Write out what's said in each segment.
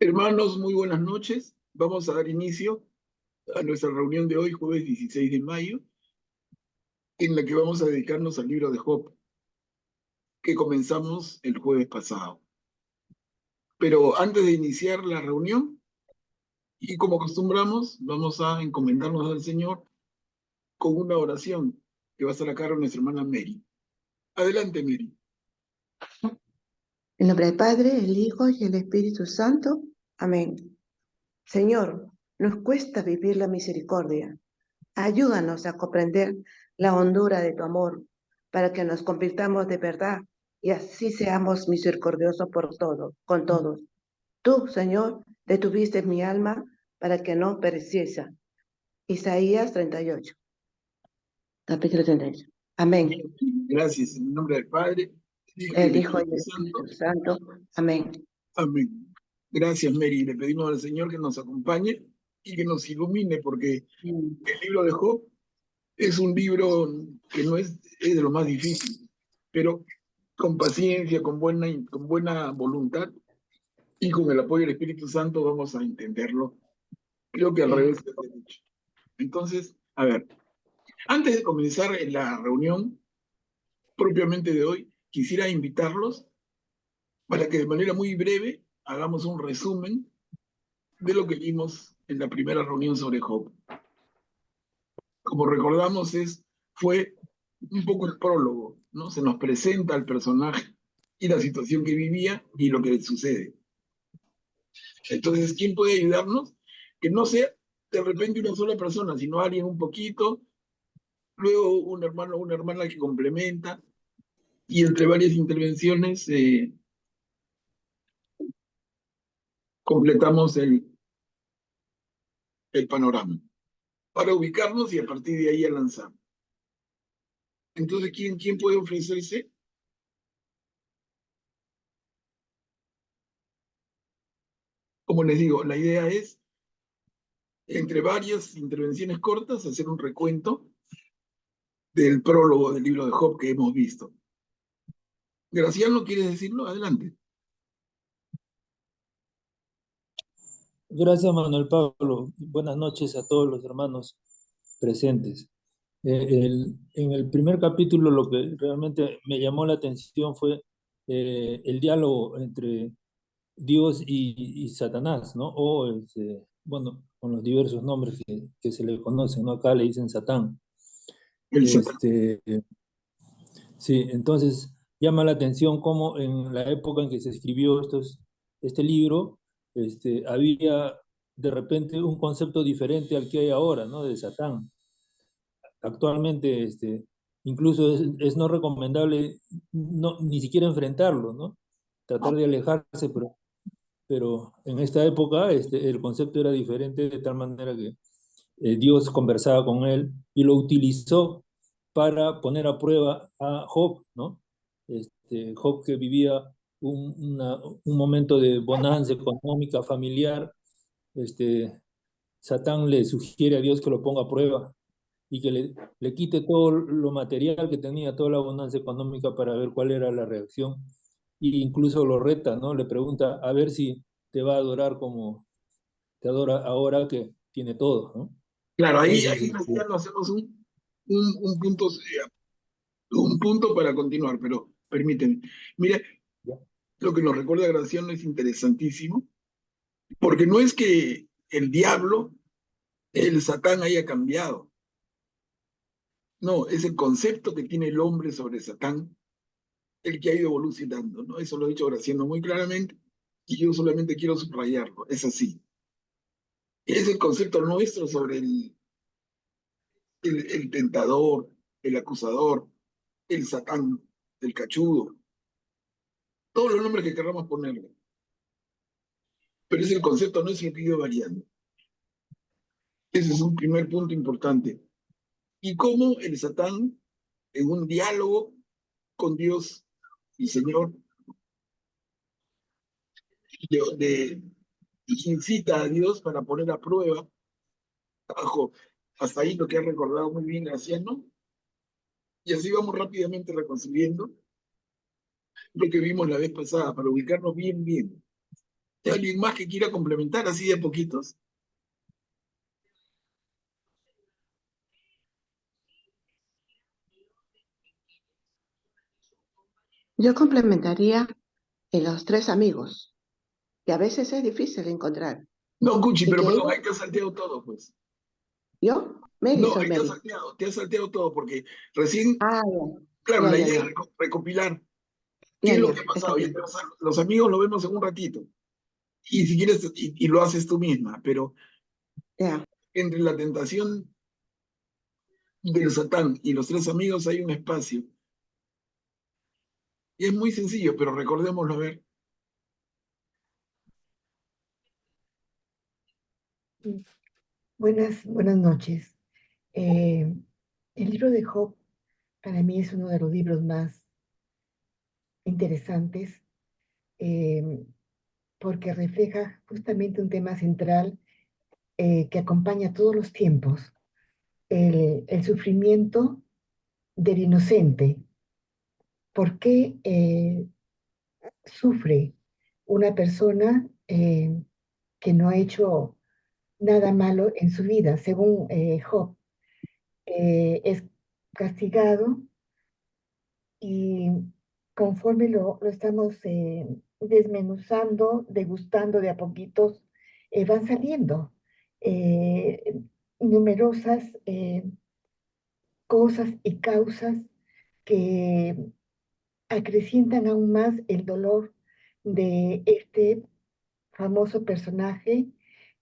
Hermanos, muy buenas noches. Vamos a dar inicio a nuestra reunión de hoy, jueves 16 de mayo, en la que vamos a dedicarnos al libro de Job, que comenzamos el jueves pasado. Pero antes de iniciar la reunión, y como acostumbramos, vamos a encomendarnos al Señor con una oración que va a estar a cargo de nuestra hermana Mary. Adelante, Mary. En nombre del Padre, el Hijo y el Espíritu Santo. Amén. Señor, nos cuesta vivir la misericordia. Ayúdanos a comprender la hondura de tu amor, para que nos convirtamos de verdad y así seamos misericordiosos con todos. Tú, Señor, detuviste mi alma para que no pereciese. Isaías 38, capítulo 38. Amén. Gracias. En el nombre del Padre, del Hijo y El del Hijo y Espíritu el Santo. Espíritu Santo. Amén. Amén. Gracias, Mary. Le pedimos al Señor que nos acompañe y que nos ilumine, porque el libro de Job es un libro que no es de lo más difícil, pero con paciencia, con buena voluntad y con el apoyo del Espíritu Santo vamos a entenderlo. Creo que al Sí. revés de derecho. Entonces, a ver, antes de comenzar la reunión propiamente de hoy, quisiera invitarlos para que de manera muy breve hagamos un resumen de lo que vimos en la primera reunión sobre Job. Como recordamos, fue un poco el prólogo, ¿no? Se nos presenta al personaje y la situación que vivía y lo que le sucede. Entonces, ¿quién puede ayudarnos? Que no sea de repente una sola persona, sino alguien un poquito, luego un hermano o una hermana que complementa, y entre varias intervenciones completamos el panorama para ubicarnos y a partir de ahí a lanzar. Entonces, ¿quién puede ofrecerse? Como les digo, la idea es, entre varias intervenciones cortas, hacer un recuento del prólogo del libro de Job que hemos visto. Graciano, ¿quieres decirlo? Adelante. Gracias, Manuel Pablo. Buenas noches a todos los hermanos presentes. En el primer capítulo lo que realmente me llamó la atención fue el diálogo entre Dios y Satanás, ¿no? O, bueno, con los diversos nombres que se le conocen, ¿no? Acá le dicen Satán. El Satán. Este, sí, entonces llama la atención cómo en la época en que se escribió este libro, había de repente un concepto diferente al que hay ahora, ¿no? De Satán. Actualmente, incluso es no recomendable ni siquiera enfrentarlo, ¿no? Tratar de alejarse, pero en esta época el concepto era diferente de tal manera que Dios conversaba con él y lo utilizó para poner a prueba a Job, ¿no? Job que vivía un momento de bonanza económica, familiar. Satán le sugiere a Dios que lo ponga a prueba y que le quite todo lo material que tenía, toda la bonanza económica para ver cuál era la reacción. E incluso lo reta, ¿no? Le pregunta a ver si te va a adorar como te adora ahora que tiene todo, ¿no? Claro, ahí Entonces, Graciano, hacemos un punto para continuar, pero permíteme. Mira, ya. lo que nos recuerda Graciano es interesantísimo, porque no es que el diablo, el Satán haya cambiado. No, es el concepto que tiene el hombre sobre Satán el que ha ido evolucionando, ¿no? Eso lo ha dicho Graciano muy claramente y yo solamente quiero subrayarlo. Es así. Es el concepto nuestro sobre el tentador, el acusador, el Satán, el cachudo, todos los nombres que queramos ponerle. Pero es el concepto nuestro que ha ido variando. Ese es un primer punto importante. Y cómo el Satán, en un diálogo con Dios y Señor, incita a Dios para poner a prueba bajo, hasta ahí lo que ha recordado muy bien Graciano, y así vamos rápidamente reconstruyendo lo que vimos la vez pasada, para ubicarnos bien. ¿Hay alguien más que quiera complementar así de a poquitos? Yo complementaría en los tres amigos, que a veces es difícil encontrar, No, Cuchi, y pero que perdón, ellos, ahí te has salteado todo, pues. yo, Mary, No, soy ahí Mary. te has salteado todo, porque recién, Ah, claro, ya, la ya, idea es ya, recopilar qué ya, es lo ya, que ha está pasado. Ya, bien. los amigos lo vemos en un ratito. Y si quieres, y lo haces tú misma, pero Ya. entre la tentación del Satán y los tres amigos hay un espacio. Y es muy sencillo, pero recordémoslo a ver. Buenas noches. Eh, el libro de Job para mí es uno de los libros más interesantes eh, porque refleja justamente un tema central que acompaña todos los tiempos, el sufrimiento del inocente. ¿Por qué sufre una persona que no ha hecho nada malo en su vida? Según Job, es castigado y conforme lo estamos desmenuzando, degustando de a poquitos, van saliendo eh, numerosas cosas y causas que acrecientan aún más el dolor de este famoso personaje,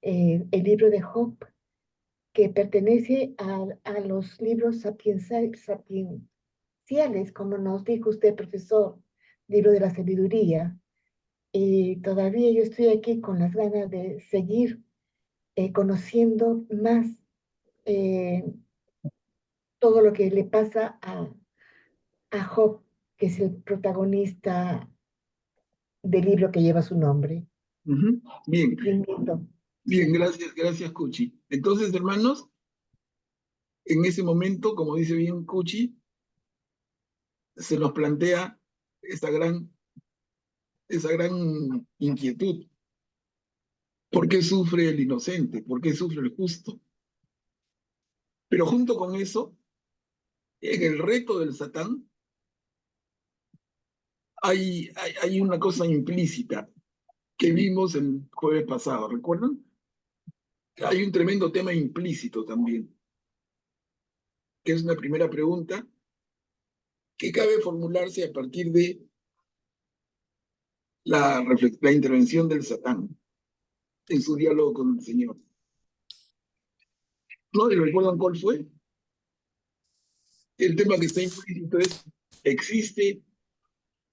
el libro de Job, que pertenece a los libros sapienciales, como nos dijo usted, profesor, libro de la sabiduría. Y todavía yo estoy aquí con las ganas de seguir conociendo más eh, todo lo que le pasa a Job, que es el protagonista del libro que lleva su nombre. Ujú. Bien, Le invito. bien, Sí. gracias, Cuchi. Entonces, hermanos, en ese momento, como dice bien Cuchi, se nos plantea esa gran inquietud. ¿Por qué sufre el inocente? ¿Por qué sufre el justo? Pero junto con eso, en el reto del Satán, hay una cosa implícita que vimos el jueves pasado, ¿recuerdan? Hay un tremendo tema implícito también, que es una primera pregunta que cabe formularse a partir de la intervención del Satán en su diálogo con el Señor. ¿No? ¿Y recuerdan cuál fue? El tema que está implícito es, ¿existe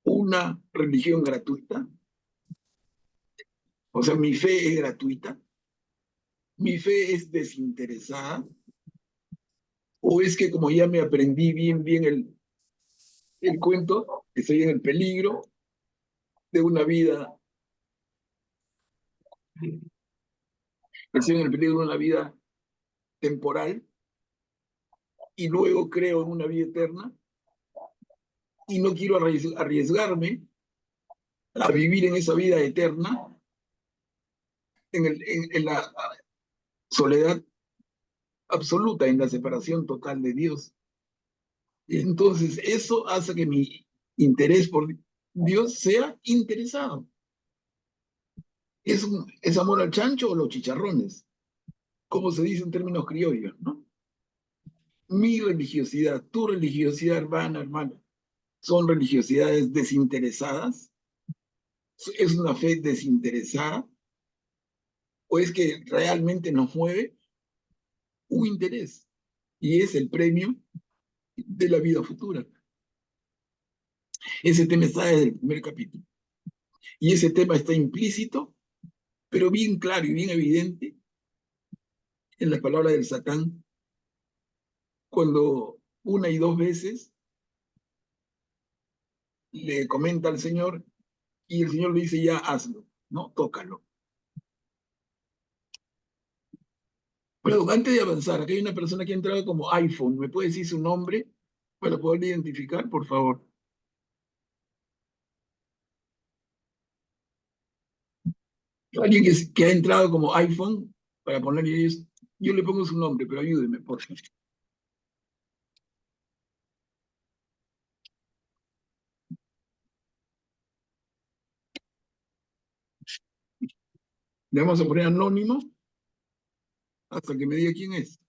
una religión gratuita? O sea, mi fe es gratuita, mi fe es desinteresada, o es que como ya me aprendí bien el cuento, estoy en el peligro de una vida, estoy en el peligro de una vida temporal y luego creo en una vida eterna y no quiero arriesgarme a vivir en esa vida eterna, en la soledad absoluta, en la separación total de Dios. Entonces, eso hace que mi interés por Dios sea interesado. Es amor al chancho o los chicharrones, como se dice en términos criollos, ¿no? Mi religiosidad, tu religiosidad, hermano, son religiosidades desinteresadas, es una fe desinteresada, o es que realmente nos mueve un interés, y es el premio de la vida futura. Ese tema está desde el primer capítulo, y ese tema está implícito, pero bien claro y bien evidente en las palabras del Satán, cuando una y dos veces le comenta al Señor, y el Señor le dice, ya hazlo, ¿no? Tócalo. Pero antes de avanzar, aquí hay una persona que ha entrado como iPhone. ¿Me puede decir su nombre para poderle identificar, por favor? Alguien que ha entrado como iPhone para ponerle ellos, yo le pongo su nombre, pero ayúdeme, por favor. Le vamos a poner anónimo hasta que me diga quién es.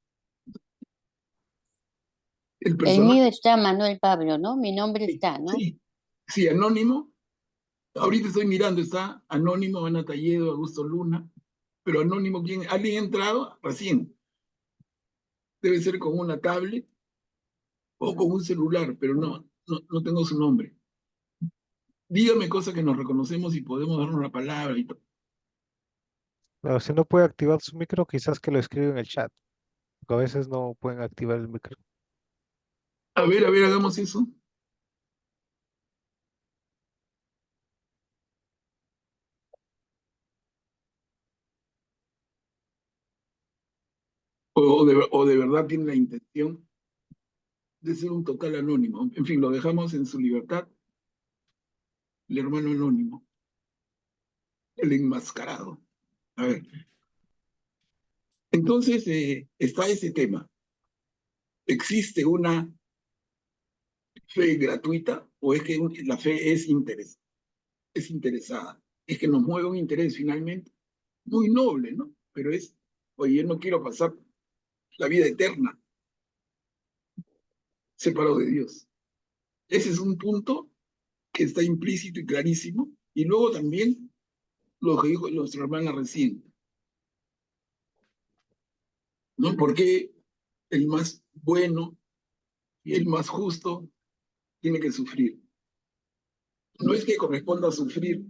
El El mío personaje. está Manuel Pablo, ¿no? Mi nombre Sí, está, ¿no? sí, sí, anónimo. Ahorita estoy mirando, está anónimo, Ana Talledo, Augusto Luna, pero anónimo, ¿quién? ¿Alguien ha entrado? Recién. Debe ser con una tablet o con un celular, pero no tengo su nombre. Dígame cosas que nos reconocemos y podemos darnos la palabra y todo. Bueno, si no puede activar su micro, quizás que lo escriba en el chat, porque a veces no pueden activar el micro. A ver, hagamos eso. O de verdad tiene la intención de ser un total anónimo. En fin, lo dejamos en su libertad, el hermano anónimo, el enmascarado. A ver, entonces está ese tema. ¿Existe una fe gratuita o es que la fe es interesada? Es que nos mueve un interés finalmente muy noble, ¿no? Pero es, oye, yo no quiero pasar la vida eterna separado de Dios. Ese es un punto que está implícito y clarísimo. Y luego también lo que dijo nuestra hermana recién, ¿no? Porque el más bueno y el más justo tiene que sufrir. No es que corresponda sufrir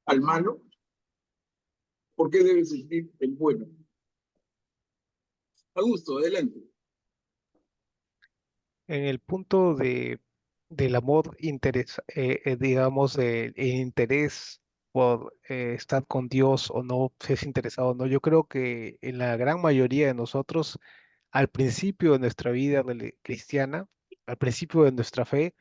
al malo, ¿por qué debe sufrir el bueno? Augusto, adelante. En el punto del amor, digamos, el interés por estar con Dios o no, si es interesado o no, yo creo que en la gran mayoría de nosotros, al principio de nuestra vida cristiana, al principio de nuestra fe,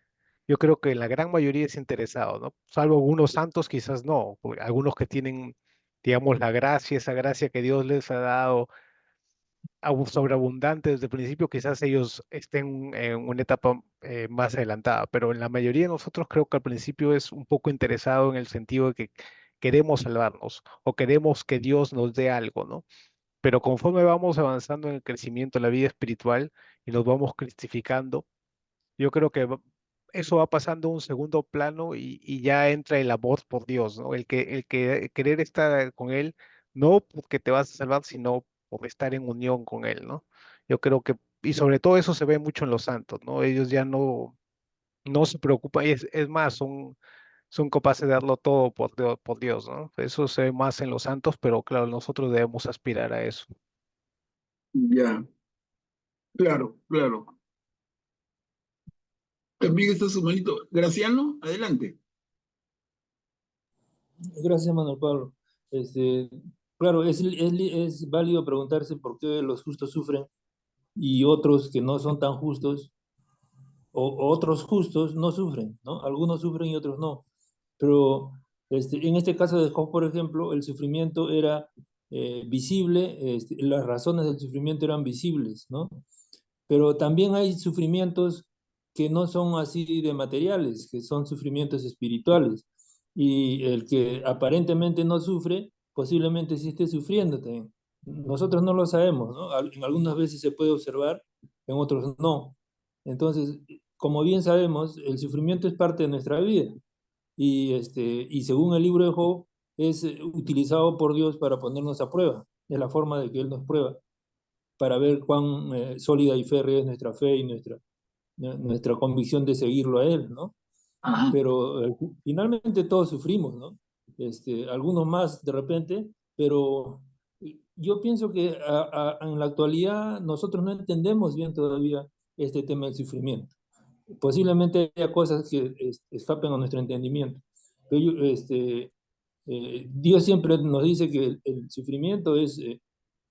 yo creo que la gran mayoría es interesado, ¿no? Salvo algunos santos, quizás no, porque algunos que tienen, digamos, la gracia, esa gracia que Dios les ha dado sobreabundante desde el principio, quizás ellos estén en una etapa más adelantada, pero en la mayoría de nosotros creo que al principio es un poco interesado en el sentido de que queremos salvarnos o queremos que Dios nos dé algo, ¿no? Pero conforme vamos avanzando en el crecimiento, en la vida espiritual y nos vamos cristificando, yo creo que eso va pasando a un segundo plano y ya entra el amor por Dios, ¿no? El que querer estar con Él, no porque te vas a salvar, sino por estar en unión con Él, ¿no? Yo creo que, y sobre todo eso se ve mucho en los santos, ¿no? Ellos ya no se preocupan, es más, son capaces de darlo todo por Dios, ¿no? Eso se ve más en los santos, pero claro, nosotros debemos aspirar a eso. Ya, claro, claro. También está su manito. Graciano, adelante. Gracias, Manuel Pablo. Este, claro, es válido preguntarse por qué los justos sufren y otros que no son tan justos, o otros justos no sufren, ¿no? Algunos sufren y otros no. Pero en este caso de Job, por ejemplo, el sufrimiento era visible, las razones del sufrimiento eran visibles, ¿no? Pero también hay sufrimientos que no son así de materiales, que son sufrimientos espirituales. Y el que aparentemente no sufre, posiblemente sí esté sufriendo también. Nosotros no lo sabemos, ¿no? En algunas veces se puede observar, en otros no. Entonces, como bien sabemos, el sufrimiento es parte de nuestra vida. Y según el libro de Job, es utilizado por Dios para ponernos a prueba. Es la forma de que Él nos prueba para ver cuán sólida y férrea es nuestra fe y nuestra convicción de seguirlo a Él, ¿no? Ajá. Pero finalmente todos sufrimos, ¿no? Algunos más de repente, pero yo pienso que en la actualidad nosotros no entendemos bien todavía este tema del sufrimiento. Posiblemente haya cosas que escapen a nuestro entendimiento. Pero Dios siempre nos dice que el sufrimiento es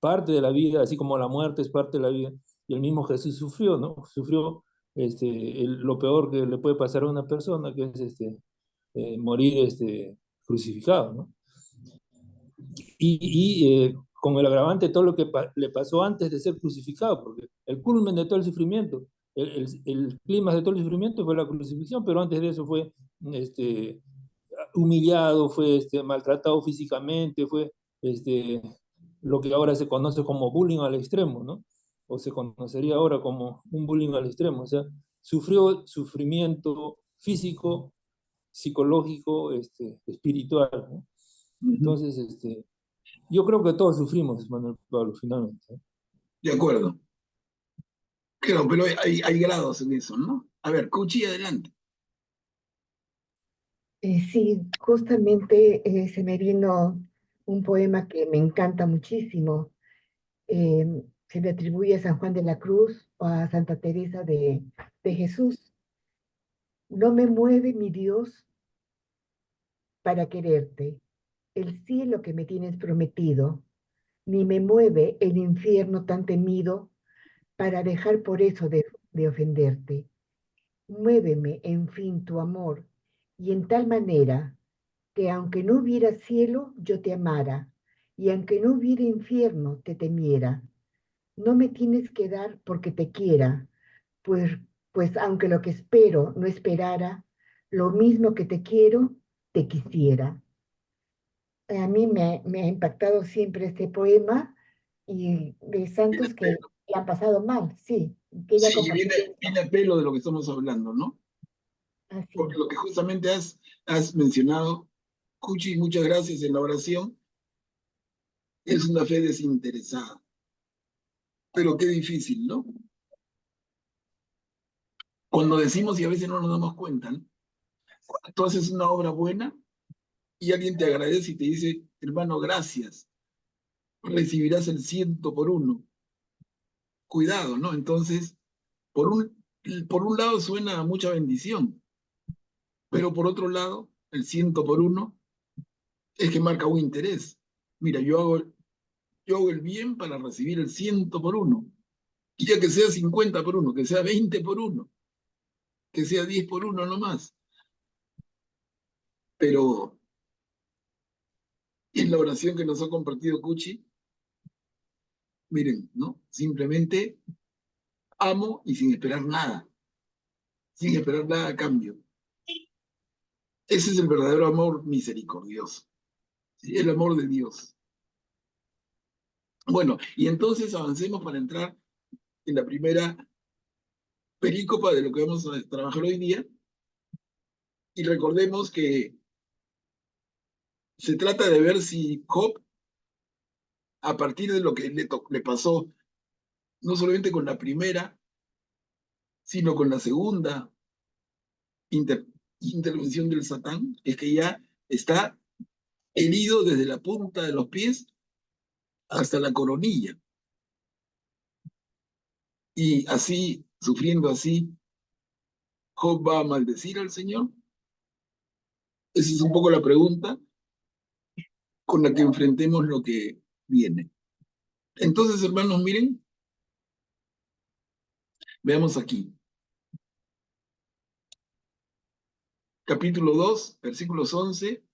parte de la vida, así como la muerte es parte de la vida. Y el mismo Jesús sufrió, ¿no? Sufrió lo peor que le puede pasar a una persona, que es morir crucificado, ¿no? Y con el agravante de todo lo que le pasó antes de ser crucificado, porque el culmen de todo el sufrimiento, el clima de todo el sufrimiento fue la crucifixión, pero antes de eso fue humillado, fue maltratado físicamente, fue lo que ahora se conoce como bullying al extremo, ¿no? O se conocería ahora como un bullying al extremo, o sea, sufrió sufrimiento físico, psicológico, espiritual, ¿no? Entonces, yo creo que todos sufrimos, Manuel Pablo, finalmente, ¿eh? De acuerdo. Claro, pero hay grados en eso, ¿no? A ver, Cuchi, adelante. Sí, justamente se me vino un poema que me encanta muchísimo. Se le atribuye a San Juan de la Cruz o a Santa Teresa de Jesús. No me mueve mi Dios para quererte, el cielo que me tienes prometido, ni me mueve el infierno tan temido para dejar por eso de ofenderte. Muéveme, en fin, tu amor, y en tal manera que aunque no hubiera cielo, yo te amara, y aunque no hubiera infierno, te temiera. No me tienes que dar porque te quiera, pues, pues aunque lo que espero no esperara, lo mismo que te quiero, te quisiera. A mí me ha impactado siempre este poema y de santos que le han pasado mal, sí, que ella Sí, compartió viene a pelo de lo que estamos hablando, ¿no? Porque así. lo que justamente has mencionado, Cuchi, muchas gracias en la oración, es una fe desinteresada. Pero qué difícil, ¿no? Cuando decimos y a veces no nos damos cuenta, ¿no? Tú haces una obra buena y alguien te agradece y te dice, hermano, gracias, recibirás el 100 por 1. Cuidado, ¿no? Entonces, por un lado suena a mucha bendición, pero por otro lado, el 100 por 1 es que marca un interés. Mira, yo hago el bien para recibir el 100 por 1. Y ya que sea 50 por 1, que sea 20 por 1, que sea 10 por 1 no más. Pero en la oración que nos ha compartido Cuchi, miren, ¿no? Simplemente amo y sin esperar nada a cambio. Ese es el verdadero amor misericordioso, ¿sí? El amor de Dios. Bueno, y entonces avancemos para entrar en la primera perícopa de lo que vamos a trabajar hoy día, y recordemos que se trata de ver si Job, a partir de lo que le pasó, no solamente con la primera, sino con la segunda inter intervención del Satán, es que ya está herido desde la punta de los pies hasta la coronilla. Y así, sufriendo así, Job va a maldecir al Señor. Esa es un poco la pregunta con la que enfrentemos lo que viene. Entonces, hermanos, miren, veamos aquí. Capítulo 2, versículos 11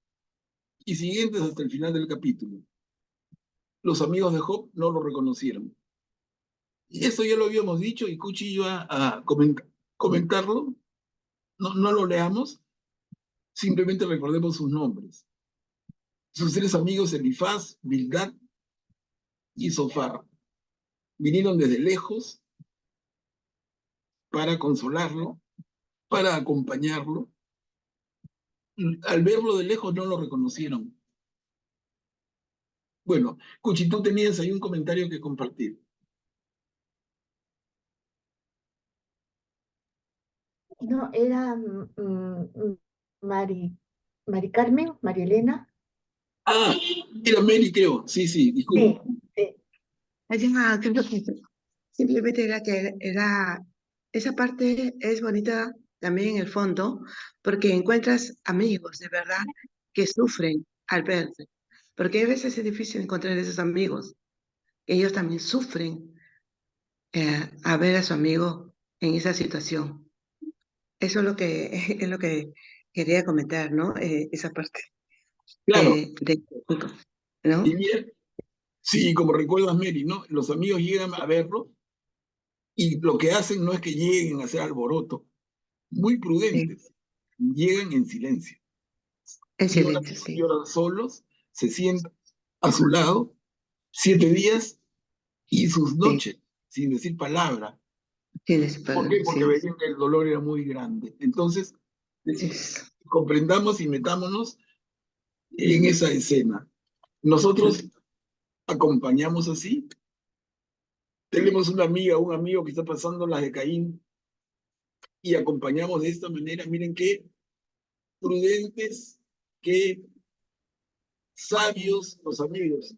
y siguientes hasta el final del capítulo. Los amigos de Job no lo reconocieron. Y eso ya lo habíamos dicho y Cuchi iba a comentarlo. No lo leamos, simplemente recordemos sus nombres. Sus 3 amigos, Elifaz, Bildad y Sofar, vinieron desde lejos para consolarlo, para acompañarlo. Al verlo de lejos no lo reconocieron. Bueno, Cuchi, tú tenías ahí un comentario que compartir. No, era Mari Carmen, María Elena. Ah, era Mary, creo. Sí, sí, disculpa. Sí, sí. Allá, creo que simplemente era que esa parte es bonita también en el fondo, porque encuentras amigos de verdad que sufren al verte. Porque a veces es difícil encontrar esos amigos. Ellos también sufren a ver a su amigo en esa situación. Eso es lo que, es lo que quería comentar, ¿no? Esa parte. Claro, de ¿no? y bien, sí, como recuerdas, Mary, ¿no? Los amigos llegan a verlo y lo que hacen no es que lleguen a hacer alboroto, muy Sí, prudentes, llegan en silencio, en silencio, sí, lloran solos, se sientan a su lado 7 días y sus sí, noches, sin decir palabra. tienes ¿Por qué? palabra, Porque sí, veían que el dolor era muy grande. Entonces, así es. comprendamos y metámonos en esa escena. Nosotros acompañamos así. Tenemos una amiga, un amigo que está pasando las de Caín y acompañamos de esta manera. Miren qué prudentes, qué sabios los amigos.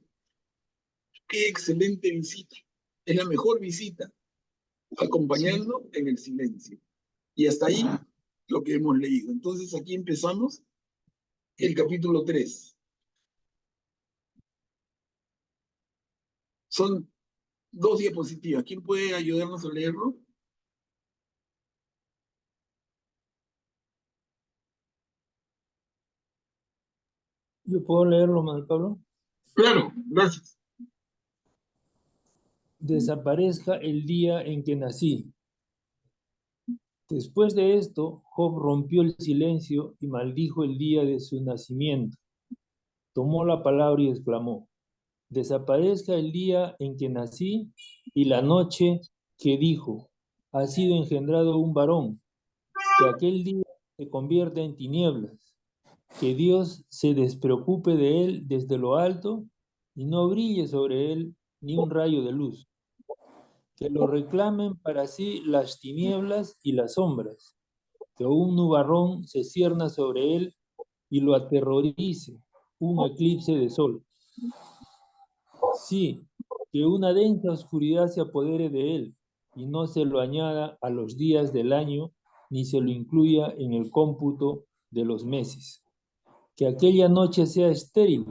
Qué excelente visita. Es la mejor visita, Sí. acompañando en el silencio. Y hasta ahí lo que hemos leído. Entonces aquí empezamos el capítulo 3. Son 2 diapositivas. ¿Quién puede ayudarnos a leerlo? ¿Yo puedo leerlo, Manuel Pablo? Claro, gracias. Desaparezca el día en que nací. Después de esto, Job rompió el silencio y maldijo el día de su nacimiento. Tomó la palabra y exclamó: desaparezca el día en que nací y la noche que dijo: ha sido engendrado un varón, que aquel día se convierta en tinieblas, que Dios se despreocupe de él desde lo alto y no brille sobre él ni un rayo de luz, que lo reclamen para sí las tinieblas y las sombras, que un nubarrón se cierna sobre él y lo aterrorice un eclipse de sol. Sí, que una densa oscuridad se apodere de él y no se lo añada a los días del año ni se lo incluya en el cómputo de los meses. Que aquella noche sea estéril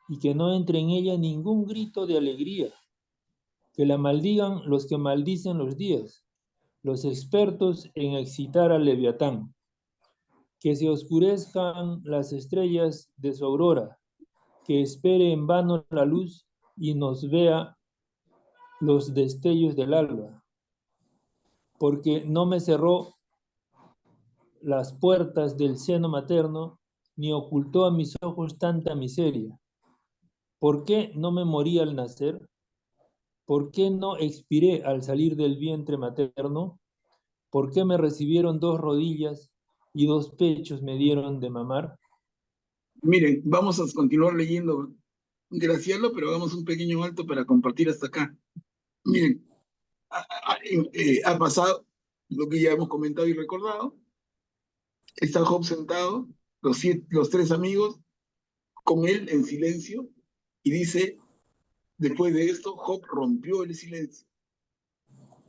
y que no entre en ella ningún grito de alegría. Que la maldigan los que maldicen los días, los expertos en excitar al Leviatán. Que se oscurezcan las estrellas de su aurora, que espere en vano la luz y nos vea los destellos del alba, porque no me cerró las puertas del seno materno, ni ocultó a mis ojos tanta miseria. ¿Por qué no me morí al nacer? ¿Por qué no expiré al salir del vientre materno? ¿Por qué me recibieron 2 rodillas y 2 pechos me dieron de mamar? Miren, vamos a continuar leyendo Graciela, pero hagamos un pequeño alto para compartir hasta acá. Miren, ha pasado lo que ya hemos comentado y recordado. Está Job sentado, los 3 amigos, con él en silencio, y dice, después de esto, Job rompió el silencio.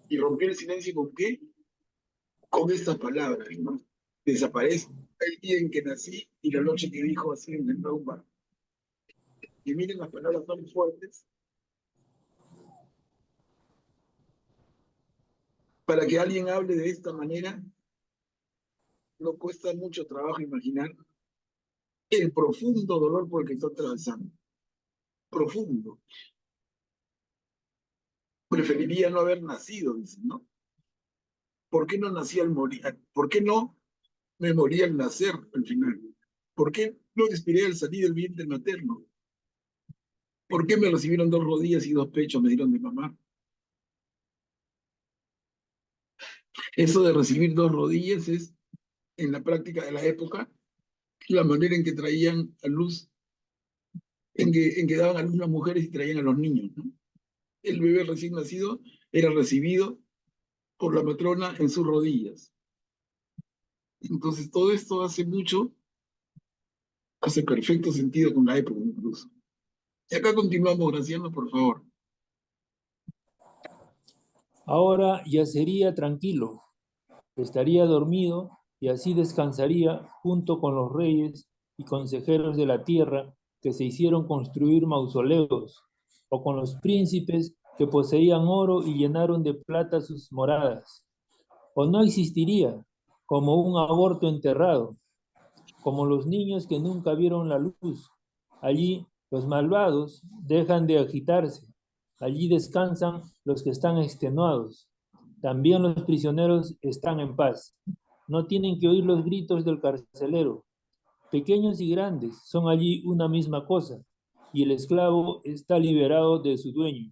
¿Y rompió el silencio con qué? Con estas palabras, ¿no? Desaparece el día en que nací y la noche que dijo así en el trauma. Y miren las palabras tan fuertes. Para que alguien hable de esta manera, no cuesta mucho trabajo imaginar el profundo dolor por el que está atravesando. Profundo. Preferiría no haber nacido, dicen, ¿no? ¿Por qué no nací al morir? ¿Por qué no me morí al nacer al final? ¿Por qué no expiré al salir del vientre materno? ¿Por qué me recibieron 2 rodillas y 2 pechos me dieron de mamá? Eso de recibir 2 rodillas es, en la práctica de la época, la manera en que traían a luz, en que daban a luz las mujeres y traían a los niños, ¿no? El bebé recién nacido era recibido por la matrona en sus rodillas. Entonces todo esto hace perfecto sentido con la época incluso. Y acá continuamos, Graciano, por favor. Ahora yacería tranquilo, estaría dormido y así descansaría junto con los reyes y consejeros de la tierra que se hicieron construir mausoleos, o con los príncipes que poseían oro y llenaron de plata sus moradas. O no existiría como un aborto enterrado, como los niños que nunca vieron la luz. Allí los malvados dejan de agitarse. Allí descansan los que están extenuados. También los prisioneros están en paz. No tienen que oír los gritos del carcelero. Pequeños y grandes son allí una misma cosa, y el esclavo está liberado de su dueño.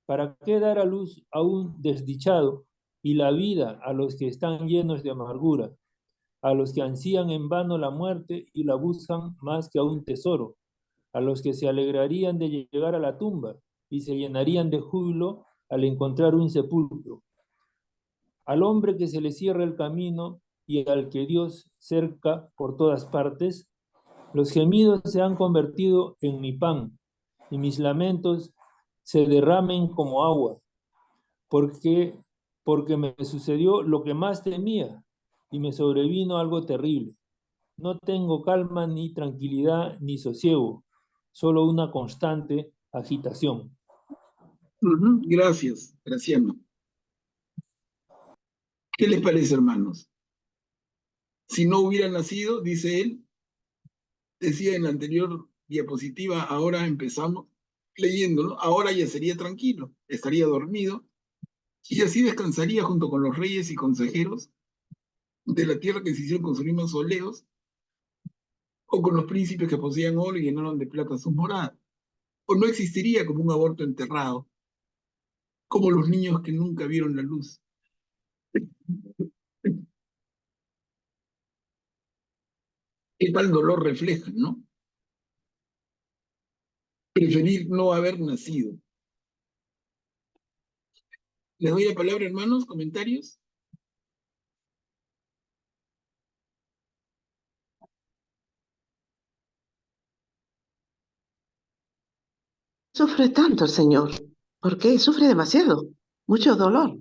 ¿Para qué dar a luz a un desdichado y la vida a los que están llenos de amargura, a los que ansían en vano la muerte y la buscan más que a un tesoro, a los que se alegrarían de llegar a la tumba y se llenarían de júbilo al encontrar un sepulcro? Al hombre que se le cierra el camino y al que Dios cerca por todas partes, los gemidos se han convertido en mi pan y mis lamentos se derramen como agua, porque, porque me sucedió lo que más temía y me sobrevino algo terrible. No tengo calma ni tranquilidad ni sosiego, solo una constante agitación. Gracias, Graciano. ¿Qué les parece, hermanos? Si no hubiera nacido, dice él, decía en la anterior diapositiva, ahora empezamos leyéndolo, ahora ya sería tranquilo, estaría dormido y así descansaría junto con los reyes y consejeros de la tierra que se hicieron construir mausoleos, o con los príncipes que poseían oro y llenaron de plata sus moradas. O no existiría como un aborto enterrado, como los niños que nunca vieron la luz. ¿Qué tal dolor refleja, no? Preferir no haber nacido. Les doy la palabra, hermanos, comentarios. Sufre tanto el Señor. ¿Por qué? Sufre demasiado. Mucho dolor.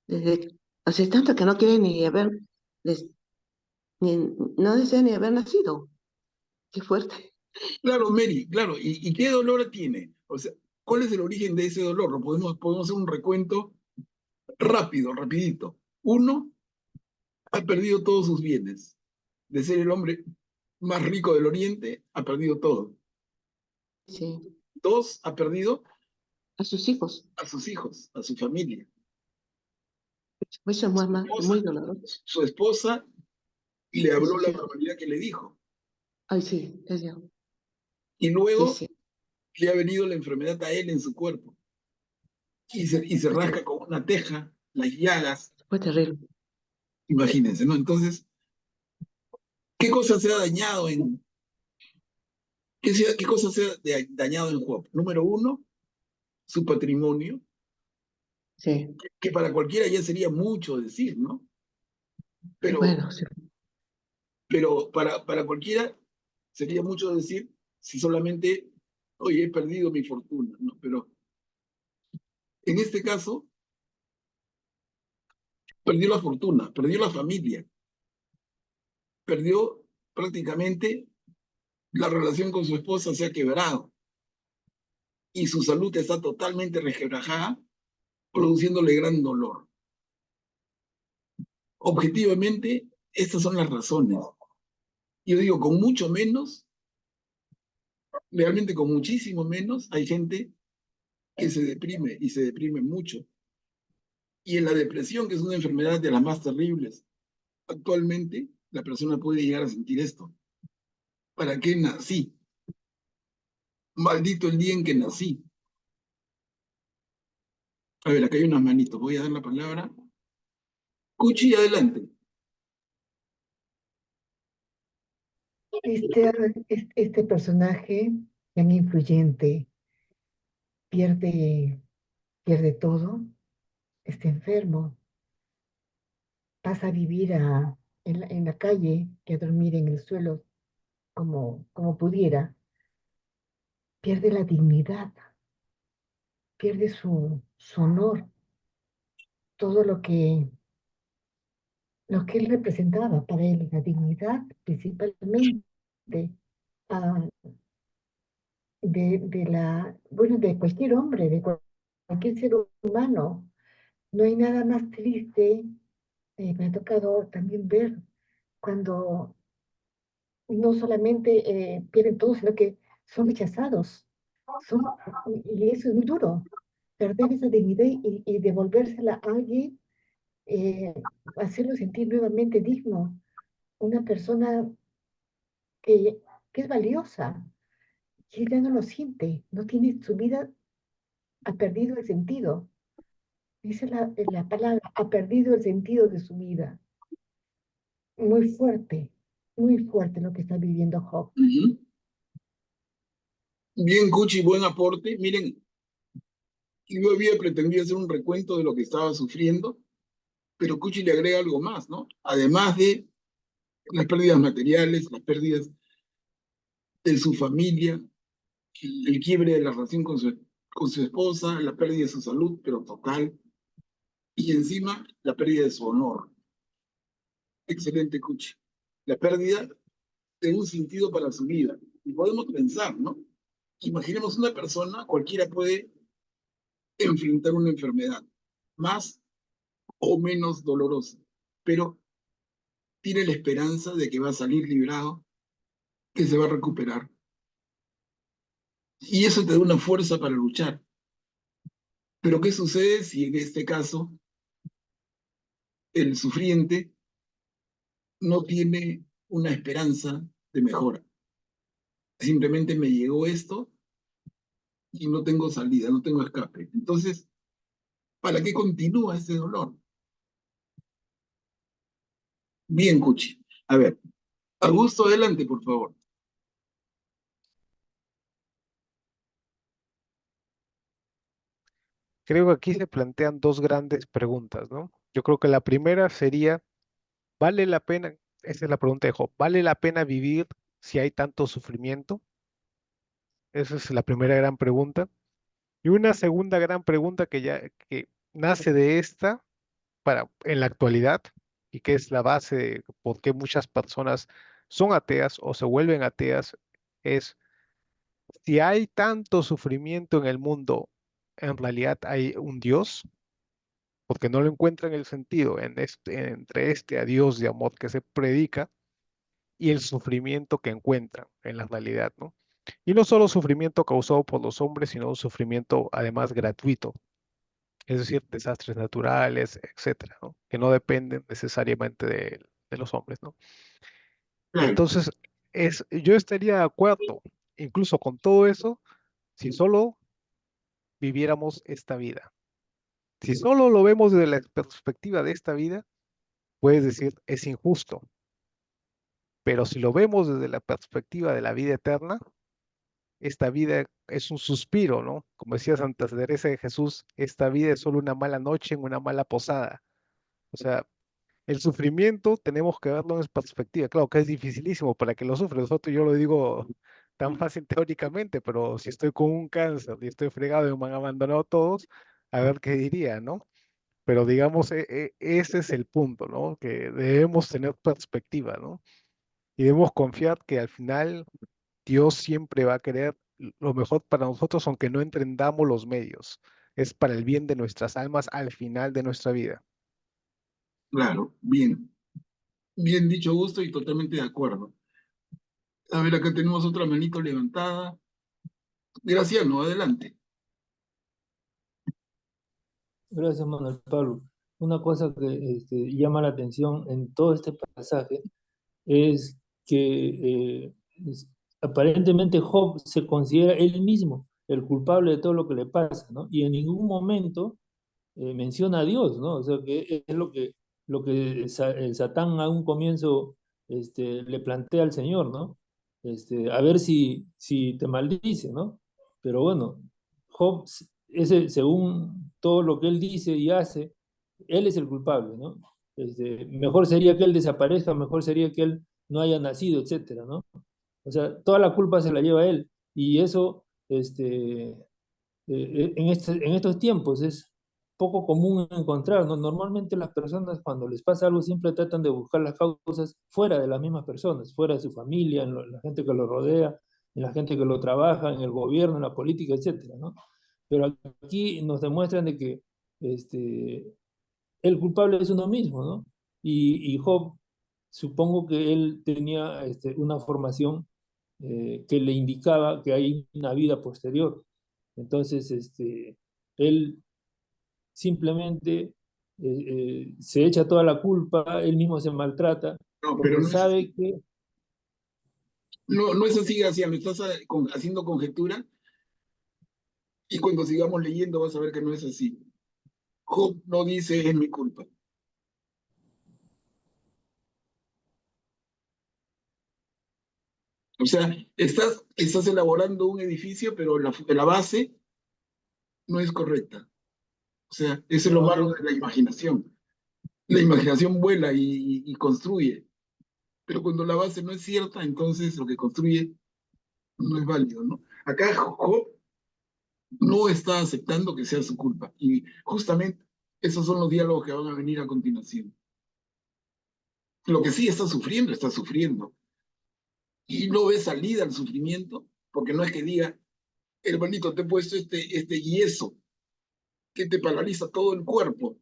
Desde hace tanto que no quiere ni haber, ni, no desea ni haber nacido. Qué fuerte. Claro, Mary, claro. ¿Y qué dolor tiene? O sea, ¿cuál es el origen de ese dolor? Podemos hacer un recuento rápido, rapidito. Uno, ha perdido todos sus bienes. De ser el hombre más rico del Oriente, ha perdido todo. Sí. Dos, ha perdido A sus hijos. a sus hijos, a su familia. Eso es muy doloroso. Su esposa le Y habló sus la hijos. barbaridad que le dijo. Ay, sí, ella. Y Sí, luego sí. le ha venido la enfermedad a él en su cuerpo. Y se rasca con una teja, las llagas. Fue terrible. Imagínense, ¿no? Entonces, ¿qué cosa se ha dañado qué cosa se ha dañado en Job? Número uno, su patrimonio, Sí. que para cualquiera ya sería mucho decir, ¿no? Pero, Bueno, sí. pero para cualquiera sería mucho decir si solamente, oye, he perdido mi fortuna, ¿no? Pero en este caso, perdió la fortuna, perdió la familia, perdió prácticamente la relación con su esposa, se ha quebrado y su salud está totalmente resquebrajada, produciéndole gran dolor. Objetivamente, estas son las razones. Yo digo, con mucho menos, realmente con muchísimo menos, hay gente que se deprime y se deprime mucho. Y en la depresión, que es una enfermedad de las más terribles, actualmente la persona puede llegar a sentir esto. ¿Para qué nací? Maldito el día en que nací. A ver, acá hay unas manitos. Voy a dar la palabra. Cuchi, adelante. Este personaje tan influyente pierde todo, está enfermo, pasa a vivir en la calle que a dormir en el suelo como pudiera, pierde la dignidad, pierde su honor, todo lo que él representaba para él, la dignidad principalmente ah, de cualquier hombre, cualquier ser humano. No hay nada más triste, me ha tocado también ver cuando no solamente pierden todo, sino que son rechazados. Son, y eso es muy duro, perder esa dignidad y devolvérsela a alguien, eh, hacerlo sentir nuevamente digno, una persona que, que es valiosa, que ya no lo siente, no tiene su vida, ha perdido el sentido. Esa es la palabra, ha perdido el sentido de su vida. Muy fuerte lo que está viviendo Job. Ujú. Bien, Cuchi, buen aporte. Miren, yo había pretendido hacer un recuento de lo que estaba sufriendo, pero Cuchi le agrega algo más, ¿no? Además de las pérdidas materiales, las pérdidas de su familia, el quiebre de la relación con su esposa, la pérdida de su salud, pero total, y encima la pérdida de su honor. Excelente, Cuchi. La pérdida de un sentido para su vida. Y podemos pensar, ¿no? Imaginemos una persona, cualquiera puede enfrentar una enfermedad, más o menos dolorosa, pero tiene la esperanza de que va a salir librado, que se va a recuperar. Y eso te da una fuerza para luchar. Pero ¿qué sucede si en este caso el sufriente no tiene una esperanza de mejora? Simplemente me llegó esto y no tengo salida, no tengo escape. Entonces, ¿para qué continúa ese dolor? Bien, Cuchi. A ver, Augusto, adelante, por favor. Creo que aquí se plantean dos grandes preguntas, ¿no? Yo creo que la primera sería, ¿vale la pena? Esa es la pregunta de Job, ¿vale la pena vivir si hay tanto sufrimiento? Esa es la primera gran pregunta. Y una segunda gran pregunta que nace de esta para en la actualidad y que es la base de por qué muchas personas son ateas o se vuelven ateas es si hay tanto sufrimiento en el mundo, en realidad hay un Dios, porque no lo encuentran el sentido entre este a Dios de amor que se predica y el sufrimiento que encuentran en la realidad, ¿no? Y no solo sufrimiento causado por los hombres, sino un sufrimiento además gratuito, es decir, desastres naturales, etcétera, ¿no? Que no dependen necesariamente de los hombres, ¿no? Claro, Entonces, yo estaría de acuerdo, incluso con todo eso, si solo viviéramos esta vida. Si solo lo vemos desde la perspectiva de esta vida, puedes decir, es injusto, pero si lo vemos desde la perspectiva de la vida eterna, esta vida es un suspiro, ¿no? Como decía Santa Teresa de Jesús, esta vida es solo una mala noche en una mala posada. O sea, el sufrimiento tenemos que verlo en perspectiva. Claro que es dificilísimo para que lo sufra. Nosotros yo lo digo tan fácil teóricamente, pero si estoy con un cáncer y estoy fregado y me han abandonado todos, a ver qué diría, ¿no? Pero digamos, ese es el punto, ¿no? Que debemos tener perspectiva, ¿no? Y debemos confiar que al final Dios siempre va a querer lo mejor para nosotros, aunque no entendamos los medios. Es para el bien de nuestras almas al final de nuestra vida. claro, bien. Bien dicho, Augusto, y totalmente de acuerdo. A ver, acá tenemos otra manito levantada. Graciano, adelante. Gracias, Manuel Pablo. Una cosa que llama la atención en todo este pasaje es que aparentemente Job se considera él mismo el culpable de todo lo que le pasa, ¿no? Y en ningún momento menciona a Dios, ¿no? O sea, que es lo que el Satán a un comienzo le plantea al Señor, ¿no? A ver si te maldice, ¿no? Pero bueno, Job, según todo lo que él dice y hace, él es el culpable, ¿no? Mejor sería que él desaparezca, mejor sería que él no haya nacido, etcétera, ¿no? O sea, toda la culpa se la lleva él. Y eso, en estos tiempos es poco común encontrar, ¿no? Normalmente las personas cuando les pasa algo siempre tratan de buscar las causas fuera de las mismas personas, fuera de su familia, en la gente que lo rodea, en la gente que lo trabaja, en el gobierno, en la política, etcétera, ¿no? Pero aquí nos demuestran de que este, el culpable es uno mismo, ¿no? Y Job supongo que él tenía una formación que le indicaba que hay una vida posterior. Entonces, él simplemente se echa toda la culpa, él mismo se maltrata, No, pero porque no es así. sabe que... No, no es así, García, me estás haciendo conjetura y cuando sigamos leyendo vas a ver que no es así. Job no dice es mi culpa. O sea, estás elaborando un edificio, pero la base no es correcta. O sea, eso es lo No, malo de la imaginación. La imaginación vuela y construye, pero cuando la base no es cierta, entonces lo que construye no es válido, ¿no? Acá Job no está aceptando que sea su culpa. Y justamente esos son los diálogos que van a venir a continuación. Lo que sí está sufriendo. Y no ve salida al sufrimiento, porque no es que diga, hermanito, te he puesto este yeso que te paraliza todo el cuerpo.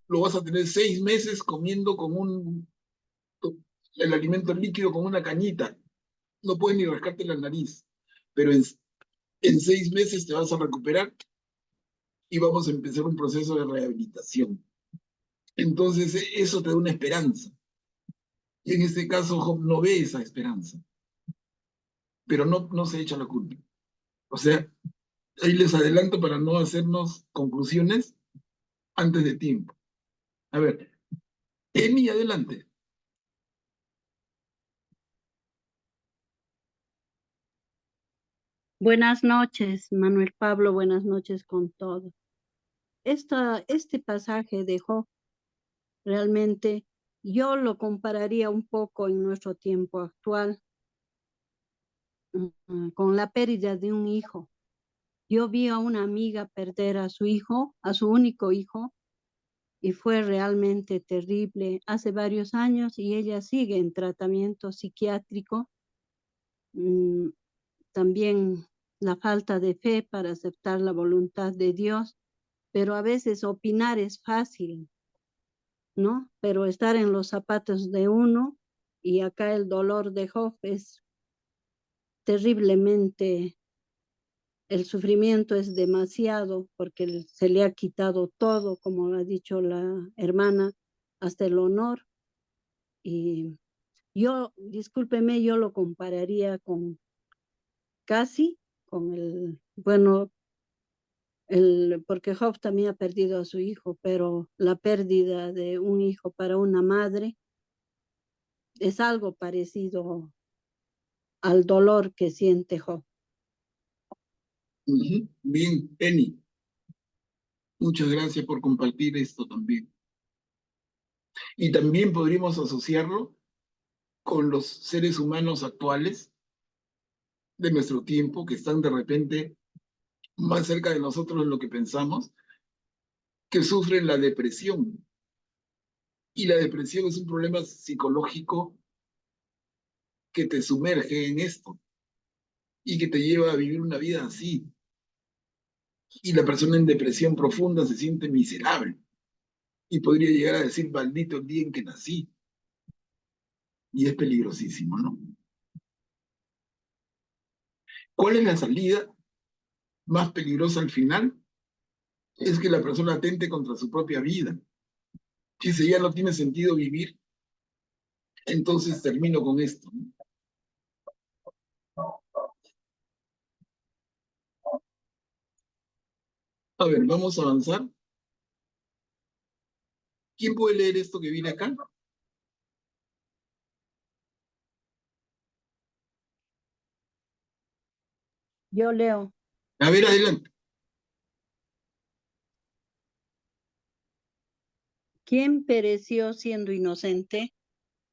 Lo vas a tener 6 meses comiendo el alimento líquido con una cañita. No puedes ni rascarte la nariz. Pero en 6 meses te vas a recuperar y vamos a empezar un proceso de rehabilitación. Entonces, eso te da una esperanza. Y en este caso, Job no ve esa esperanza, pero no se echa la culpa. O sea, ahí les adelanto para no hacernos conclusiones antes de tiempo. A ver, Emi, adelante. Buenas noches, Manuel Pablo, buenas noches con todos. Este pasaje de Job, realmente yo lo compararía un poco en nuestro tiempo actual con la pérdida de un hijo. Yo vi a una amiga perder a su hijo, a su único hijo, y fue realmente terrible hace varios años y ella sigue en tratamiento psiquiátrico. También la falta de fe para aceptar la voluntad de Dios, pero a veces opinar es fácil, ¿no? Pero estar en los zapatos de uno, y acá el dolor de Job es terriblemente, el sufrimiento es demasiado porque se le ha quitado todo, como ha dicho la hermana, hasta el honor. Y discúlpeme, yo lo compararía con casi, con porque Job también ha perdido a su hijo, pero la pérdida de un hijo para una madre es algo parecido al dolor que siente Job. Bien, Eni, muchas gracias por compartir esto también. Y también podríamos asociarlo con los seres humanos actuales de nuestro tiempo que están de repente más cerca de nosotros de lo que pensamos, que sufren la depresión. Y la depresión es un problema psicológico que te sumerge en esto y que te lleva a vivir una vida así. Y la persona en depresión profunda se siente miserable y podría llegar a decir, maldito el día en que nací. Y es peligrosísimo, ¿no? ¿Cuál es la salida más peligrosa al final? Es que la persona atente contra su propia vida. Si ya no tiene sentido vivir, entonces termino con esto, ¿no? A ver, vamos a avanzar. ¿Quién puede leer esto que viene acá? Yo leo. A ver, adelante. ¿Quién pereció siendo inocente?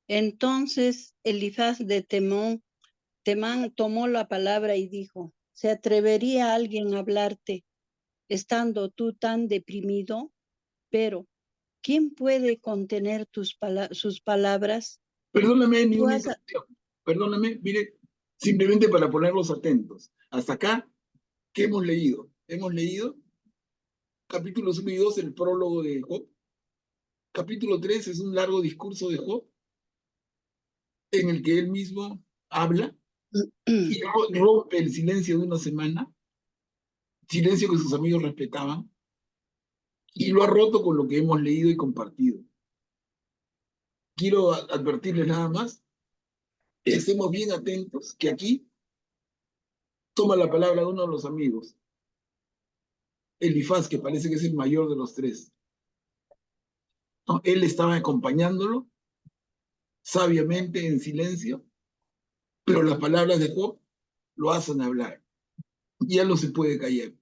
Entonces Elifaz de Temán tomó la palabra y dijo, ¿se atrevería alguien a hablarte estando tú tan deprimido? Pero, ¿quién puede contener sus palabras? Perdóname, ni Tú una has... interrupción. Perdóname, mire, simplemente para ponerlos atentos. Hasta acá, ¿qué hemos leído? Hemos leído capítulos 1 y 2, el prólogo de Job. capítulo 3 es un largo discurso de Job en el que él mismo habla y rompe el silencio de una semana, silencio que sus amigos respetaban, y lo ha roto con lo que hemos leído y compartido. Quiero advertirles nada más, estemos bien atentos, que aquí toma la palabra uno de los amigos, Elifaz, que parece que es el mayor de los tres, ¿no? Él estaba acompañándolo sabiamente en silencio, pero las palabras de Job lo hacen hablar. Ya no se puede callar.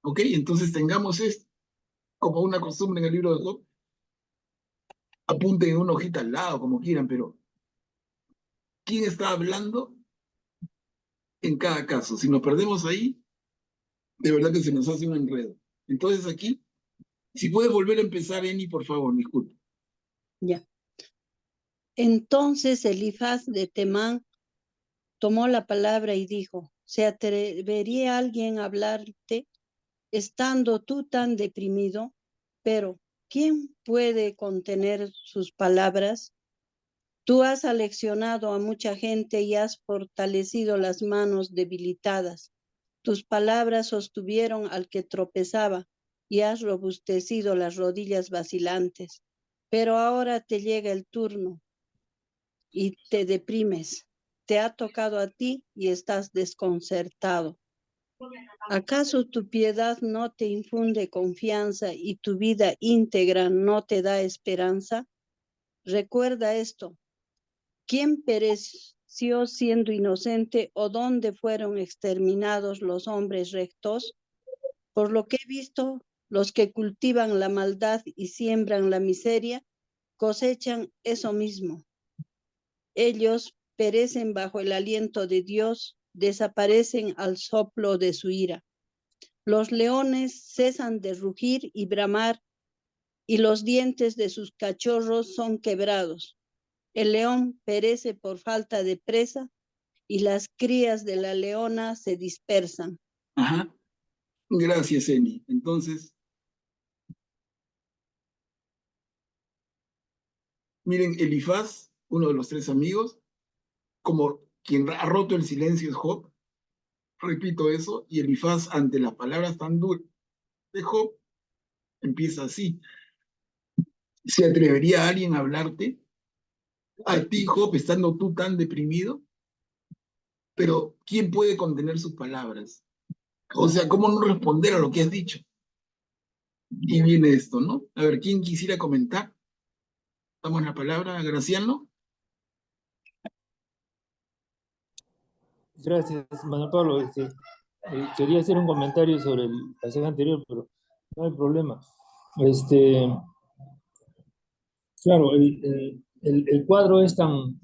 ¿Ok? Entonces tengamos esto como una costumbre en el libro de Job. Apunten en una hojita al lado, como quieran, pero ¿quién está hablando en cada caso? Si nos perdemos ahí, de verdad que se nos hace un enredo. Entonces aquí, si puedes volver a empezar, Eni, por favor, disculpe. Ya. Entonces Elifaz de Temán tomó la palabra y dijo, ¿se atrevería alguien a hablarte estando tú tan deprimido? Pero, ¿quién puede contener sus palabras? Tú has aleccionado a mucha gente y has fortalecido las manos debilitadas. Tus palabras sostuvieron al que tropezaba y has robustecido las rodillas vacilantes. Pero ahora te llega el turno y te deprimes. Te ha tocado a ti y estás desconcertado. ¿Acaso tu piedad no te infunde confianza y tu vida íntegra no te da esperanza? Recuerda esto. ¿Quién pereció siendo inocente o dónde fueron exterminados los hombres rectos? Por lo que he visto, los que cultivan la maldad y siembran la miseria cosechan eso mismo. Ellos perecen bajo el aliento de Dios, desaparecen al soplo de su ira. Los leones cesan de rugir y bramar, y los dientes de sus cachorros son quebrados. El león perece por falta de presa, y las crías de la leona se dispersan. Ajá. Gracias, Eni. Entonces, miren, Elifaz, uno de los tres amigos, como quien ha roto el silencio es Job, repito eso, y Elifaz, ante las palabras tan duras de Job, empieza así. ¿Se atrevería alguien a hablarte? A ti, Job, estando tú tan deprimido, pero ¿quién puede contener sus palabras? O sea, ¿cómo no responder a lo que has dicho? Y viene esto, ¿no? A ver, ¿quién quisiera comentar? Damos la palabra a Graciano. Gracias, Manuel Pablo. Quería hacer un comentario sobre el pasaje anterior, pero no hay problema. Claro, el cuadro es tan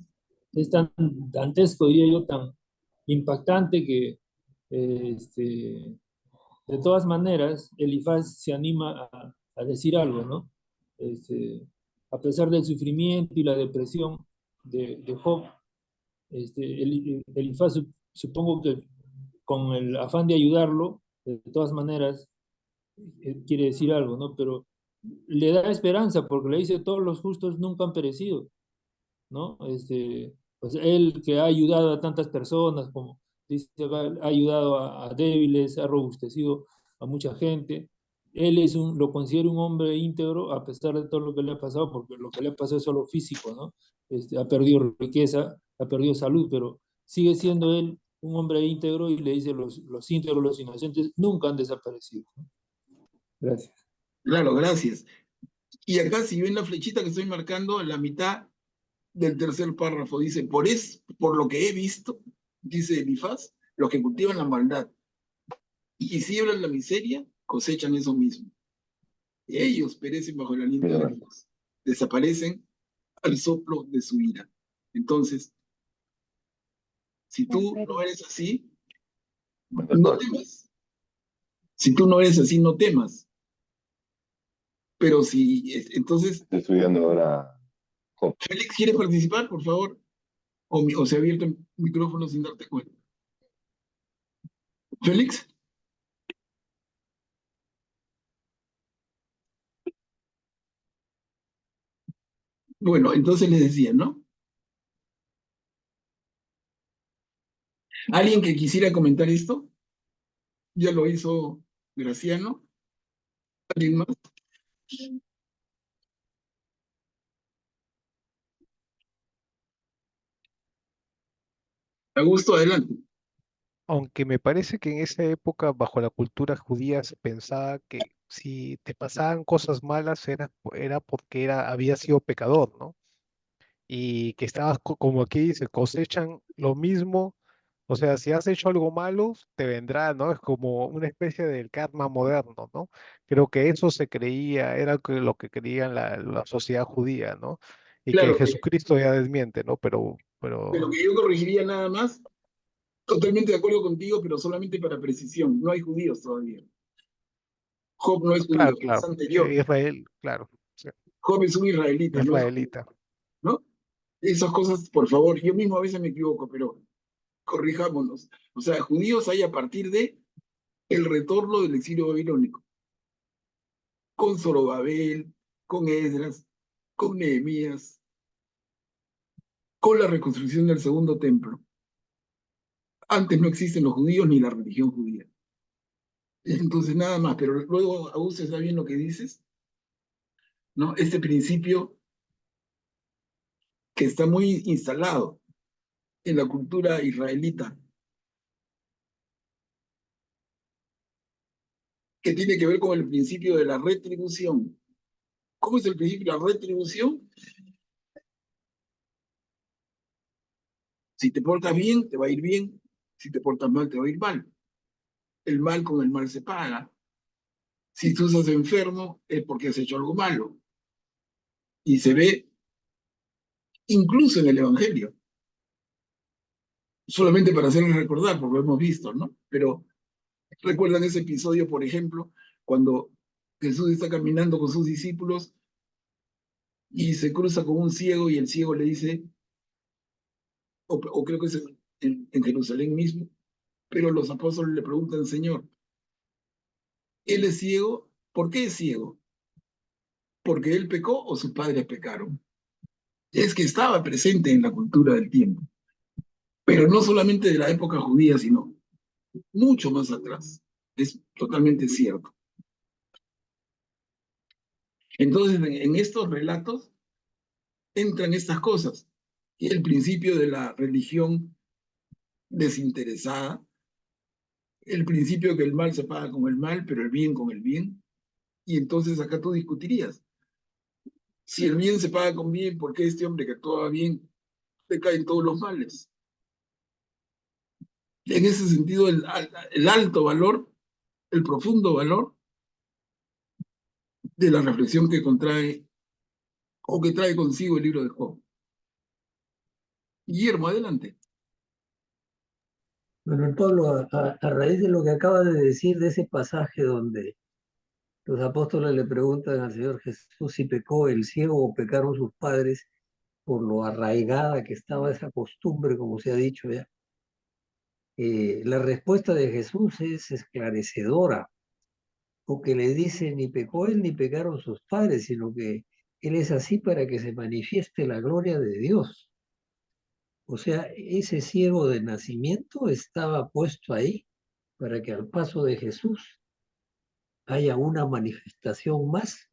dantesco, diría yo, tan impactante que, de todas maneras, Elifaz se anima a decir algo, ¿no? A pesar del sufrimiento y la depresión de Job, Elifaz, supongo que con el afán de ayudarlo, de todas maneras, quiere decir algo, ¿no? Pero le da esperanza porque le dice, todos los justos nunca han perecido, ¿no? Pues él que ha ayudado a tantas personas, como dice acá, ha ayudado a débiles, ha robustecido a mucha gente. Él lo considero un hombre íntegro a pesar de todo lo que le ha pasado, porque lo que le ha pasado es solo físico, ¿no? Ha perdido riqueza, ha perdido salud, pero sigue siendo él un hombre íntegro y le dice, los íntegros, los inocentes, nunca han desaparecido, ¿no? Gracias. Claro, gracias. Y acá, si ven la flechita que estoy marcando, en la mitad del tercer párrafo dice, por lo que he visto, dice Elifaz, los que cultivan la maldad y siembran la miseria, cosechan eso mismo. Y ellos perecen bajo el aliento de Dios, desaparecen al soplo de su ira. Entonces, si tú no eres así, no temas. Si tú no eres así, no temas. Pero si, entonces, Estoy estudiando ahora Job. Félix, ¿quieres participar, por favor? O se ha abierto el micrófono sin darte cuenta. Félix. Bueno, entonces les decía, ¿no? ¿Alguien que quisiera comentar esto? Ya lo hizo Graciano. ¿Alguien más? Augusto, adelante. Aunque me parece que en esa época, bajo la cultura judía, se pensaba que si te pasaban cosas malas era porque había sido pecador, ¿no? Y que estabas, como aquí dice, cosechan lo mismo. O sea, si has hecho algo malo, te vendrá, ¿no? Es como una especie del karma moderno, ¿no? Creo que eso se creía, era lo que creía la sociedad judía, ¿no? Y que Claro, Jesucristo ya desmiente, ¿no? pero que yo corregiría nada más, totalmente de acuerdo contigo, pero solamente para precisión. No hay judíos todavía. Job no es judío, claro, es claro, anterior. Israel, claro, sí, Job es un israelita, no es judío, israelita. ¿no? Esas cosas, por favor, yo mismo a veces me equivoco, pero corrijámonos. O sea, judíos hay a partir de el retorno del exilio babilónico, con Zorobabel, con Esdras, con Nehemías, con la reconstrucción del segundo templo. Antes no existen los judíos ni la religión judía. Entonces, nada más, pero luego, Augusto, ¿está bien lo que dices? ¿No? Este principio que está muy instalado en la cultura israelita, que tiene que ver con el principio de la retribución. ¿Cómo es el principio de la retribución? Si te portas bien, te va a ir bien. Si te portas mal, te va a ir mal. El mal con el mal se paga. Si tú estás enfermo, es porque has hecho algo malo. Y se ve incluso en el Evangelio. Solamente para hacerles recordar, porque lo hemos visto, ¿no? Pero recuerdan ese episodio, por ejemplo, cuando Jesús está caminando con sus discípulos y se cruza con un ciego y el ciego le dice, o creo que es en Jerusalén mismo, pero los apóstoles le preguntan, Señor, ¿él es ciego? ¿Por qué es ciego? ¿Porque él pecó o sus padres pecaron? Es que estaba presente en la cultura del tiempo, pero no solamente de la época judía, sino mucho más atrás. Es totalmente cierto. Entonces, en estos relatos entran estas cosas. Y el principio de la religión desinteresada, el principio de que el mal se paga con el mal, pero el bien con el bien. Y entonces acá tú discutirías, si el bien se paga con bien, ¿por qué este hombre que actúa bien le caen todos los males? En ese sentido, el alto valor, el profundo valor de la reflexión que contrae o que trae consigo el libro de Job. Guillermo, adelante. Bueno, Pablo, a raíz de lo que acaba de decir de ese pasaje donde los apóstoles le preguntan al Señor Jesús si pecó el ciego o pecaron sus padres por lo arraigada que estaba esa costumbre, como se ha dicho ya. La respuesta de Jesús es esclarecedora, porque le dice, ni pecó él ni pecaron sus padres, sino que él es así para que se manifieste la gloria de Dios. O sea, ese ciego de nacimiento estaba puesto ahí para que al paso de Jesús haya una manifestación más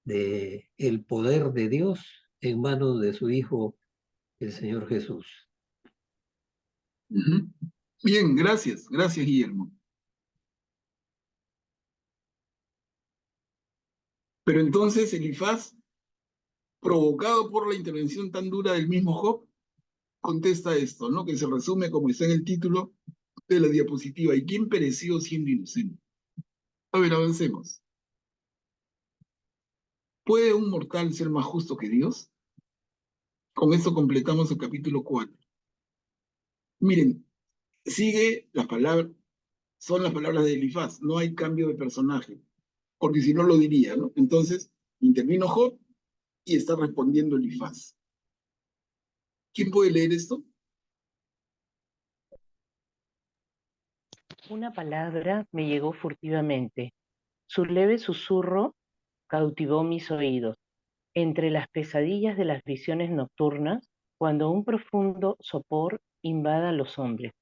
de el poder de Dios en manos de su Hijo, el Señor Jesús. Uh-huh. Bien, gracias, gracias, Guillermo. Pero entonces Elifaz, provocado por la intervención tan dura del mismo Job, contesta esto, ¿no? Que se resume como está en el título de la diapositiva. ¿Y quién pereció siendo inocente? A ver, avancemos. ¿Puede un mortal ser más justo que Dios? Con esto completamos el capítulo 4. Miren, sigue las palabras, son las palabras de Elifaz, no hay cambio de personaje, porque si no lo diría, ¿no? Entonces, intervino Job y está respondiendo Elifaz. ¿Quién puede leer esto? Una palabra me llegó furtivamente. Su leve susurro cautivó mis oídos. entre las pesadillas de las visiones nocturnas, cuando un profundo sopor invada a los hombres.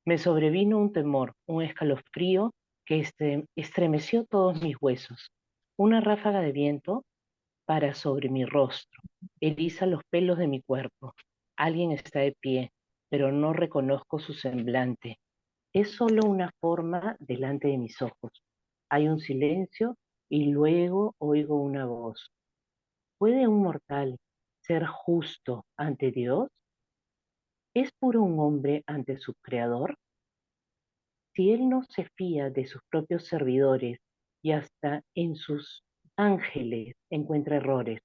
Me sobrevino un temor, un escalofrío que estremeció todos mis huesos. Una ráfaga de viento para sobre mi rostro, eriza los pelos de mi cuerpo. Alguien está de pie, pero no reconozco su semblante. Es solo una forma delante de mis ojos. Hay un silencio y luego oigo una voz. ¿Puede un mortal ser justo ante Dios? ¿Es puro un hombre ante su Creador? Si Él no se fía de sus propios servidores y hasta en sus ángeles encuentra errores,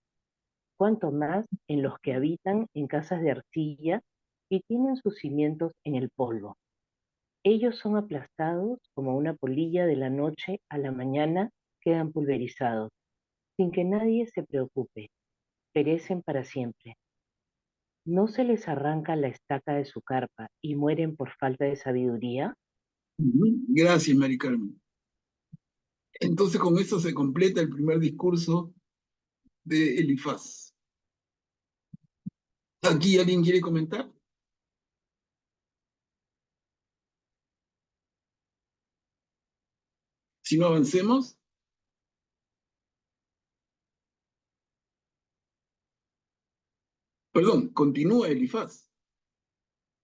cuanto más en los que habitan en casas de arcilla y tienen sus cimientos en el polvo. Ellos son aplastados como una polilla de la noche a la mañana, quedan pulverizados, sin que nadie se preocupe, perecen para siempre. ¿No se les arranca la estaca de su carpa y mueren por falta de sabiduría? Gracias, Mari Carmen. Entonces, con esto se completa el primer discurso de Elifaz. ¿Aquí alguien quiere comentar? Si no, avancemos. Perdón, continúa Elifaz.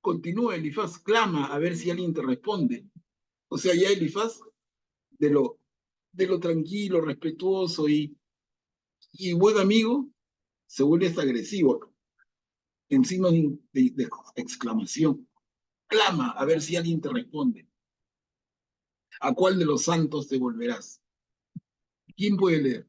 Continúa Elifaz, clama a ver si alguien te responde. O sea, ya Elifaz, de lo tranquilo, respetuoso y buen amigo, se vuelve hasta agresivo, en signo de exclamación. Clama a ver si alguien te responde. ¿A cuál de los santos te volverás? ¿Quién puede leer?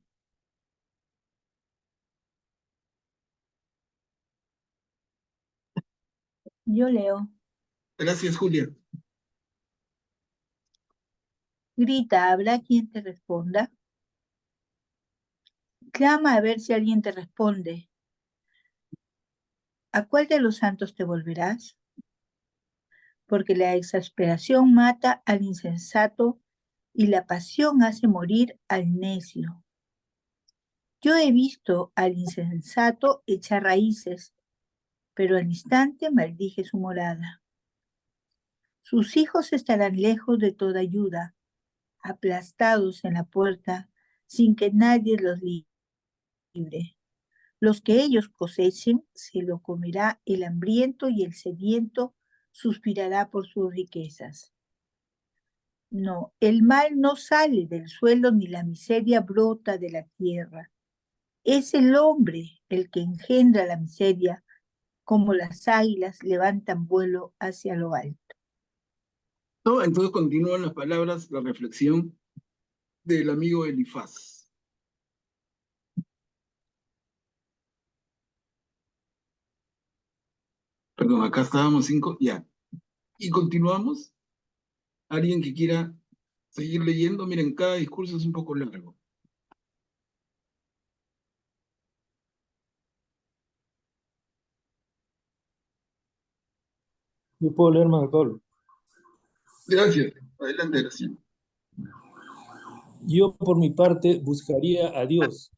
Yo leo. Gracias, Julia. Grita, ¿habrá quien te responda? Clama a ver si alguien te responde. ¿A cuál de los santos te volverás? Porque la exasperación mata al insensato y la pasión hace morir al necio. Yo he visto al insensato echar raíces, pero al instante maldije su morada. Sus hijos estarán lejos de toda ayuda, aplastados en la puerta, sin que nadie los libre. Los que ellos cosechen se lo comerá el hambriento y el sediento suspirará por sus riquezas. No, el mal no sale del suelo ni la miseria brota de la tierra. Es el hombre el que engendra la miseria, como las águilas levantan vuelo hacia lo alto. No, entonces continúan las palabras, la reflexión del amigo Elifaz. Perdón, acá estábamos 5, ya. Y continuamos. ¿Alguien que quiera seguir leyendo? Miren, cada discurso es un poco largo. Yo puedo leer, Marco Pablo. Gracias. Adelante, Graciela. Yo, por mi parte, buscaría a Dios.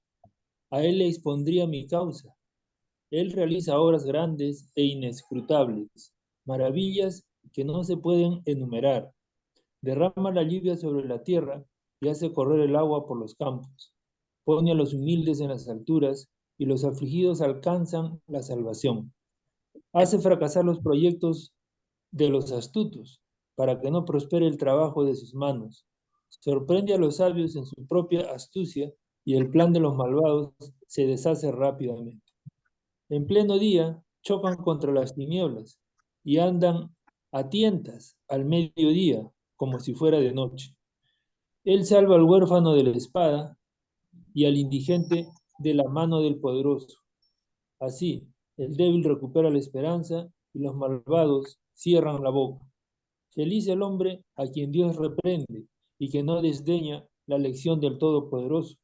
A Él le expondría mi causa. Él realiza obras grandes e inescrutables, maravillas que no se pueden enumerar. Derrama la lluvia sobre la tierra y hace correr el agua por los campos. Pone a los humildes en las alturas y los afligidos alcanzan la salvación. Hace fracasar los proyectos de los astutos para que no prospere el trabajo de sus manos. Sorprende a los sabios en su propia astucia y el plan de los malvados se deshace rápidamente. En pleno día chocan contra las tinieblas y andan a tientas al mediodía como si fuera de noche. Él salva al huérfano de la espada y al indigente de la mano del poderoso. Así, el débil recupera la esperanza y los malvados cierran la boca. Feliz el hombre a quien Dios reprende y que no desdeña la lección del Todopoderoso,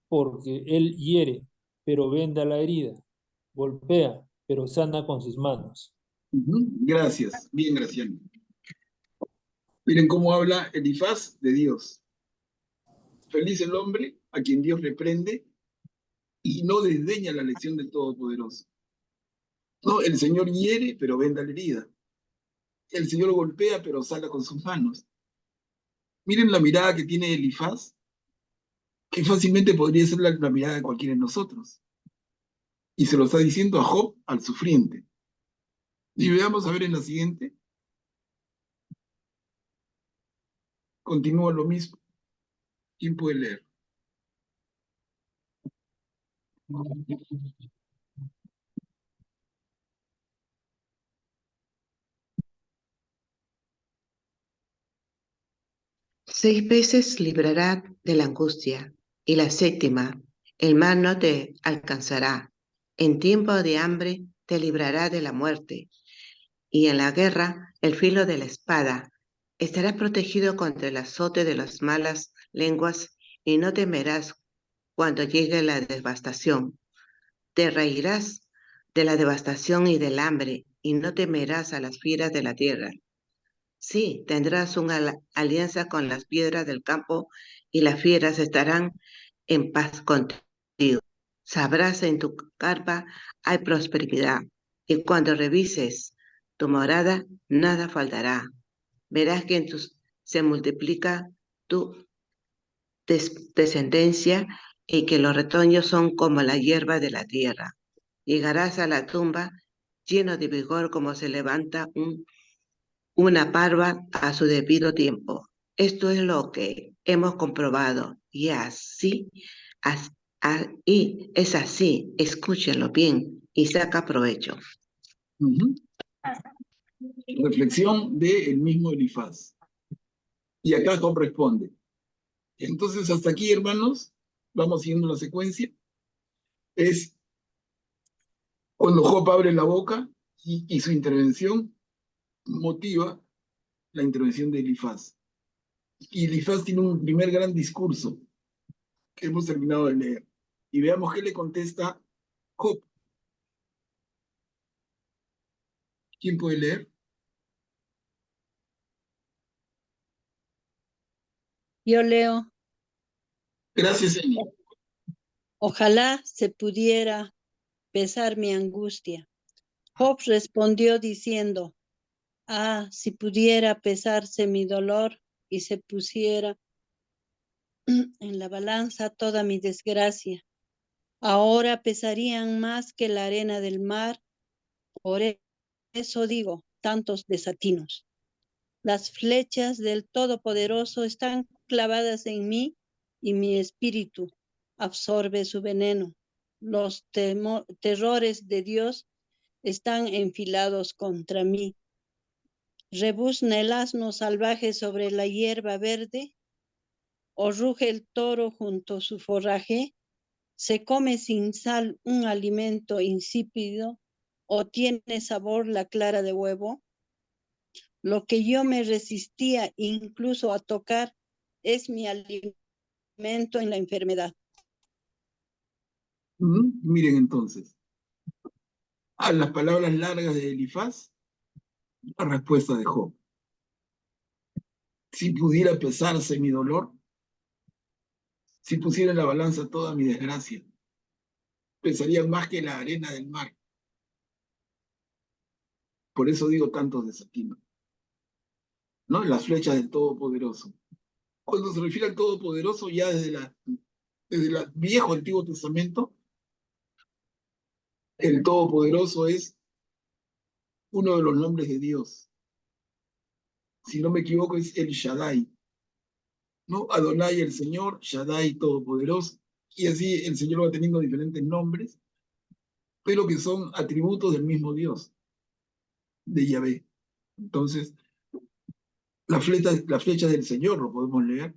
porque Él hiere, pero venda la herida, golpea, pero sana con sus manos. Gracias, bien, Graciela. Miren cómo habla Elifaz de Dios. Feliz el hombre a quien Dios reprende y no desdeña la lección del Todopoderoso. No, el Señor hiere, pero venda la herida. El Señor golpea, pero salva con sus manos. Miren la mirada que tiene Elifaz, que fácilmente podría ser la mirada de cualquiera de nosotros. Y se lo está diciendo a Job, al sufriente. Y veamos a ver en la siguiente. Continúa lo mismo. ¿Quién puede leer? Seis veces librará de la angustia, y la séptima, el mal no te alcanzará. En tiempo de hambre te librará de la muerte, y en la guerra el filo de la espada. Estarás protegido contra el azote de las malas lenguas, y no temerás cuando llegue la devastación. Te reirás de la devastación y del hambre, y no temerás a las fieras de la tierra. Sí, tendrás una alianza con las piedras del campo, y las fieras estarán en paz contigo. Sabrás en tu carpa hay prosperidad, y cuando revises tu morada, nada faltará. Verás que se multiplica tu descendencia, y que los retoños son como la hierba de la tierra. Llegarás a la tumba lleno de vigor, como se levanta una parva a su debido tiempo. Esto es lo que hemos comprobado, y es así, escúchenlo bien y saca provecho. Reflexión del mismo Elifaz. Y acá Job responde. Entonces, hasta aquí, hermanos, vamos siguiendo la secuencia. Es cuando Job abre la boca y su intervención motiva la intervención de Elifaz. Y Elifaz tiene un primer gran discurso que hemos terminado de leer. Y veamos qué le contesta Job. ¿Quién puede leer? Yo leo. Gracias, Eni. Ojalá se pudiera pesar mi angustia. Job respondió diciendo, si pudiera pesarse mi dolor y se pusiera en la balanza toda mi desgracia. Ahora pesarían más que la arena del mar, por eso digo, tantos desatinos. Las flechas del Todopoderoso están clavadas en mí, y mi espíritu absorbe su veneno. Los terrores de Dios están enfilados contra mí. Rebuzna el asno salvaje sobre la hierba verde, o ruge el toro junto a su forraje. Se come sin sal un alimento insípido, o tiene sabor la clara de huevo. Lo que yo me resistía incluso a tocar es mi alimento en la enfermedad. Miren entonces, a las palabras largas de Elifaz, la respuesta de Job. Si pudiera pesarse mi dolor, si pusiera en la balanza toda mi desgracia, pesaría más que la arena del mar. Por eso digo tantos desatinos. ¿No? Las flechas del Todopoderoso. Cuando se refiere al Todopoderoso, ya desde el viejo Antiguo Testamento, el Todopoderoso es uno de los nombres de Dios. Si no me equivoco, es el Shaddai. ¿No? Adonai el Señor, Shaddai Todopoderoso. Y así el Señor va teniendo diferentes nombres, pero que son atributos del mismo Dios, de Yahvé. Entonces, las flechas del Señor, lo podemos leer,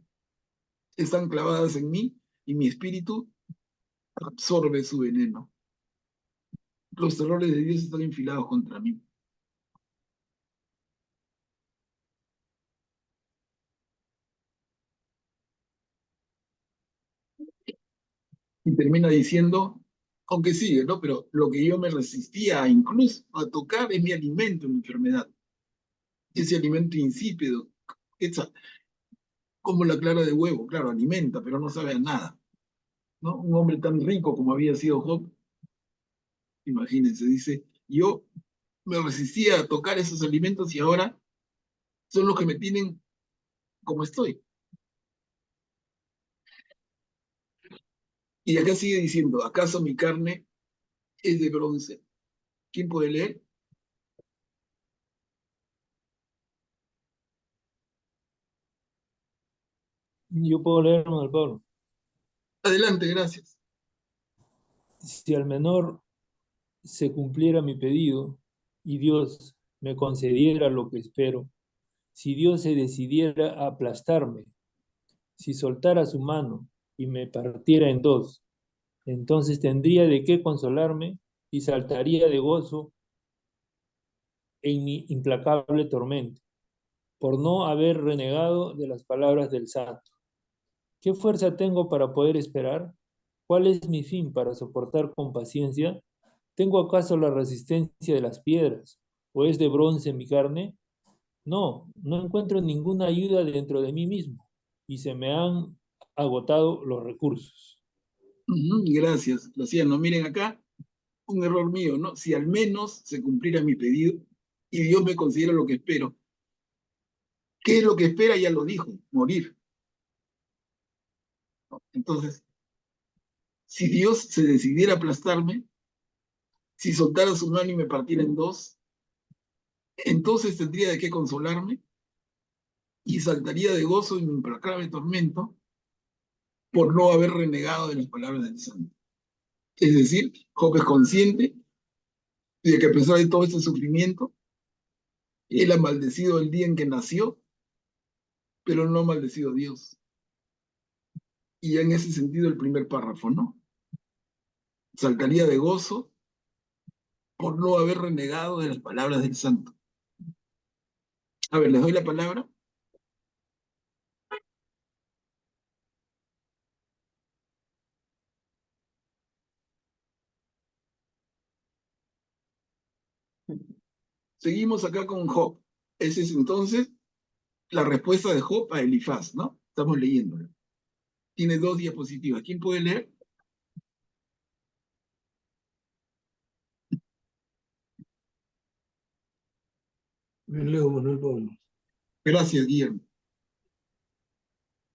están clavadas en mí y mi espíritu absorbe su veneno. Los terrores de Dios están enfilados contra mí. Y termina diciendo, aunque sigue, ¿no? Pero lo que yo me resistía incluso a tocar es mi alimento en mi enfermedad. Ese alimento insípido, como la clara de huevo, claro, alimenta, pero no sabe a nada. ¿no? Un hombre tan rico como había sido Job, imagínense, dice, yo me resistía a tocar esos alimentos y ahora son los que me tienen como estoy. Y acá sigue diciendo, ¿acaso mi carne es de bronce? ¿Quién puede leer? Yo puedo leer, hermano Pablo. Adelante, gracias. Si al menor se cumpliera mi pedido y Dios me concediera lo que espero, si Dios se decidiera a aplastarme, si soltara su mano y me partiera en dos, entonces tendría de qué consolarme y saltaría de gozo en mi implacable tormento, por no haber renegado de las palabras del santo. ¿Qué fuerza tengo para poder esperar? ¿Cuál es mi fin para soportar con paciencia? ¿Tengo acaso la resistencia de las piedras? ¿O es de bronce mi carne? No, no encuentro ninguna ayuda dentro de mí mismo y se me han agotado los recursos. Gracias, Luciano. Miren acá, un error mío, ¿no? Si al menos se cumpliera mi pedido y Dios me considera lo que espero. ¿Qué es lo que espera? Ya lo dijo, morir. Entonces, si Dios se decidiera a aplastarme, si soltara su mano y me partiera en dos, entonces tendría de qué consolarme y saltaría de gozo en mi implacable tormento por no haber renegado de las palabras del santo. Es decir, Job es consciente de que a pesar de todo este sufrimiento, él ha maldecido el día en que nació, pero no ha maldecido a Dios. Y ya en ese sentido el primer párrafo, ¿no? Saltaría de gozo por no haber renegado de las palabras del santo. A ver, les doy la palabra. Seguimos acá con Job. Esa es entonces la respuesta de Job a Elifaz, ¿no? Estamos leyéndola. Tiene 2 diapositivas. ¿Quién puede leer? Me leo, Manuel Pablo. Gracias, Guillermo.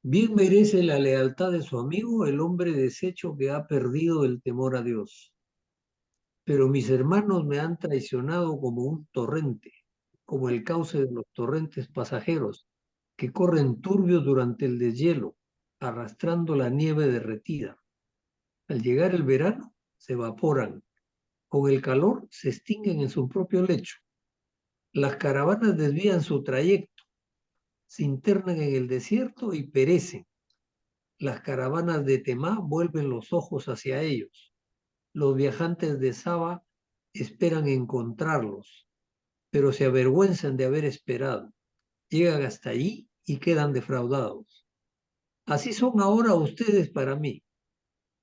Bien merece la lealtad de su amigo el hombre deshecho que ha perdido el temor a Dios. Pero mis hermanos me han traicionado como un torrente, como el cauce de los torrentes pasajeros, que corren turbios durante el deshielo, arrastrando la nieve derretida. Al llegar el verano, se evaporan. Con el calor, se extinguen en su propio lecho. Las caravanas desvían su trayecto, se internan en el desierto y perecen. Las caravanas de Temá vuelven los ojos hacia ellos. Los viajantes de Saba esperan encontrarlos, pero se avergüenzan de haber esperado. Llegan hasta allí y quedan defraudados. Así son ahora ustedes para mí.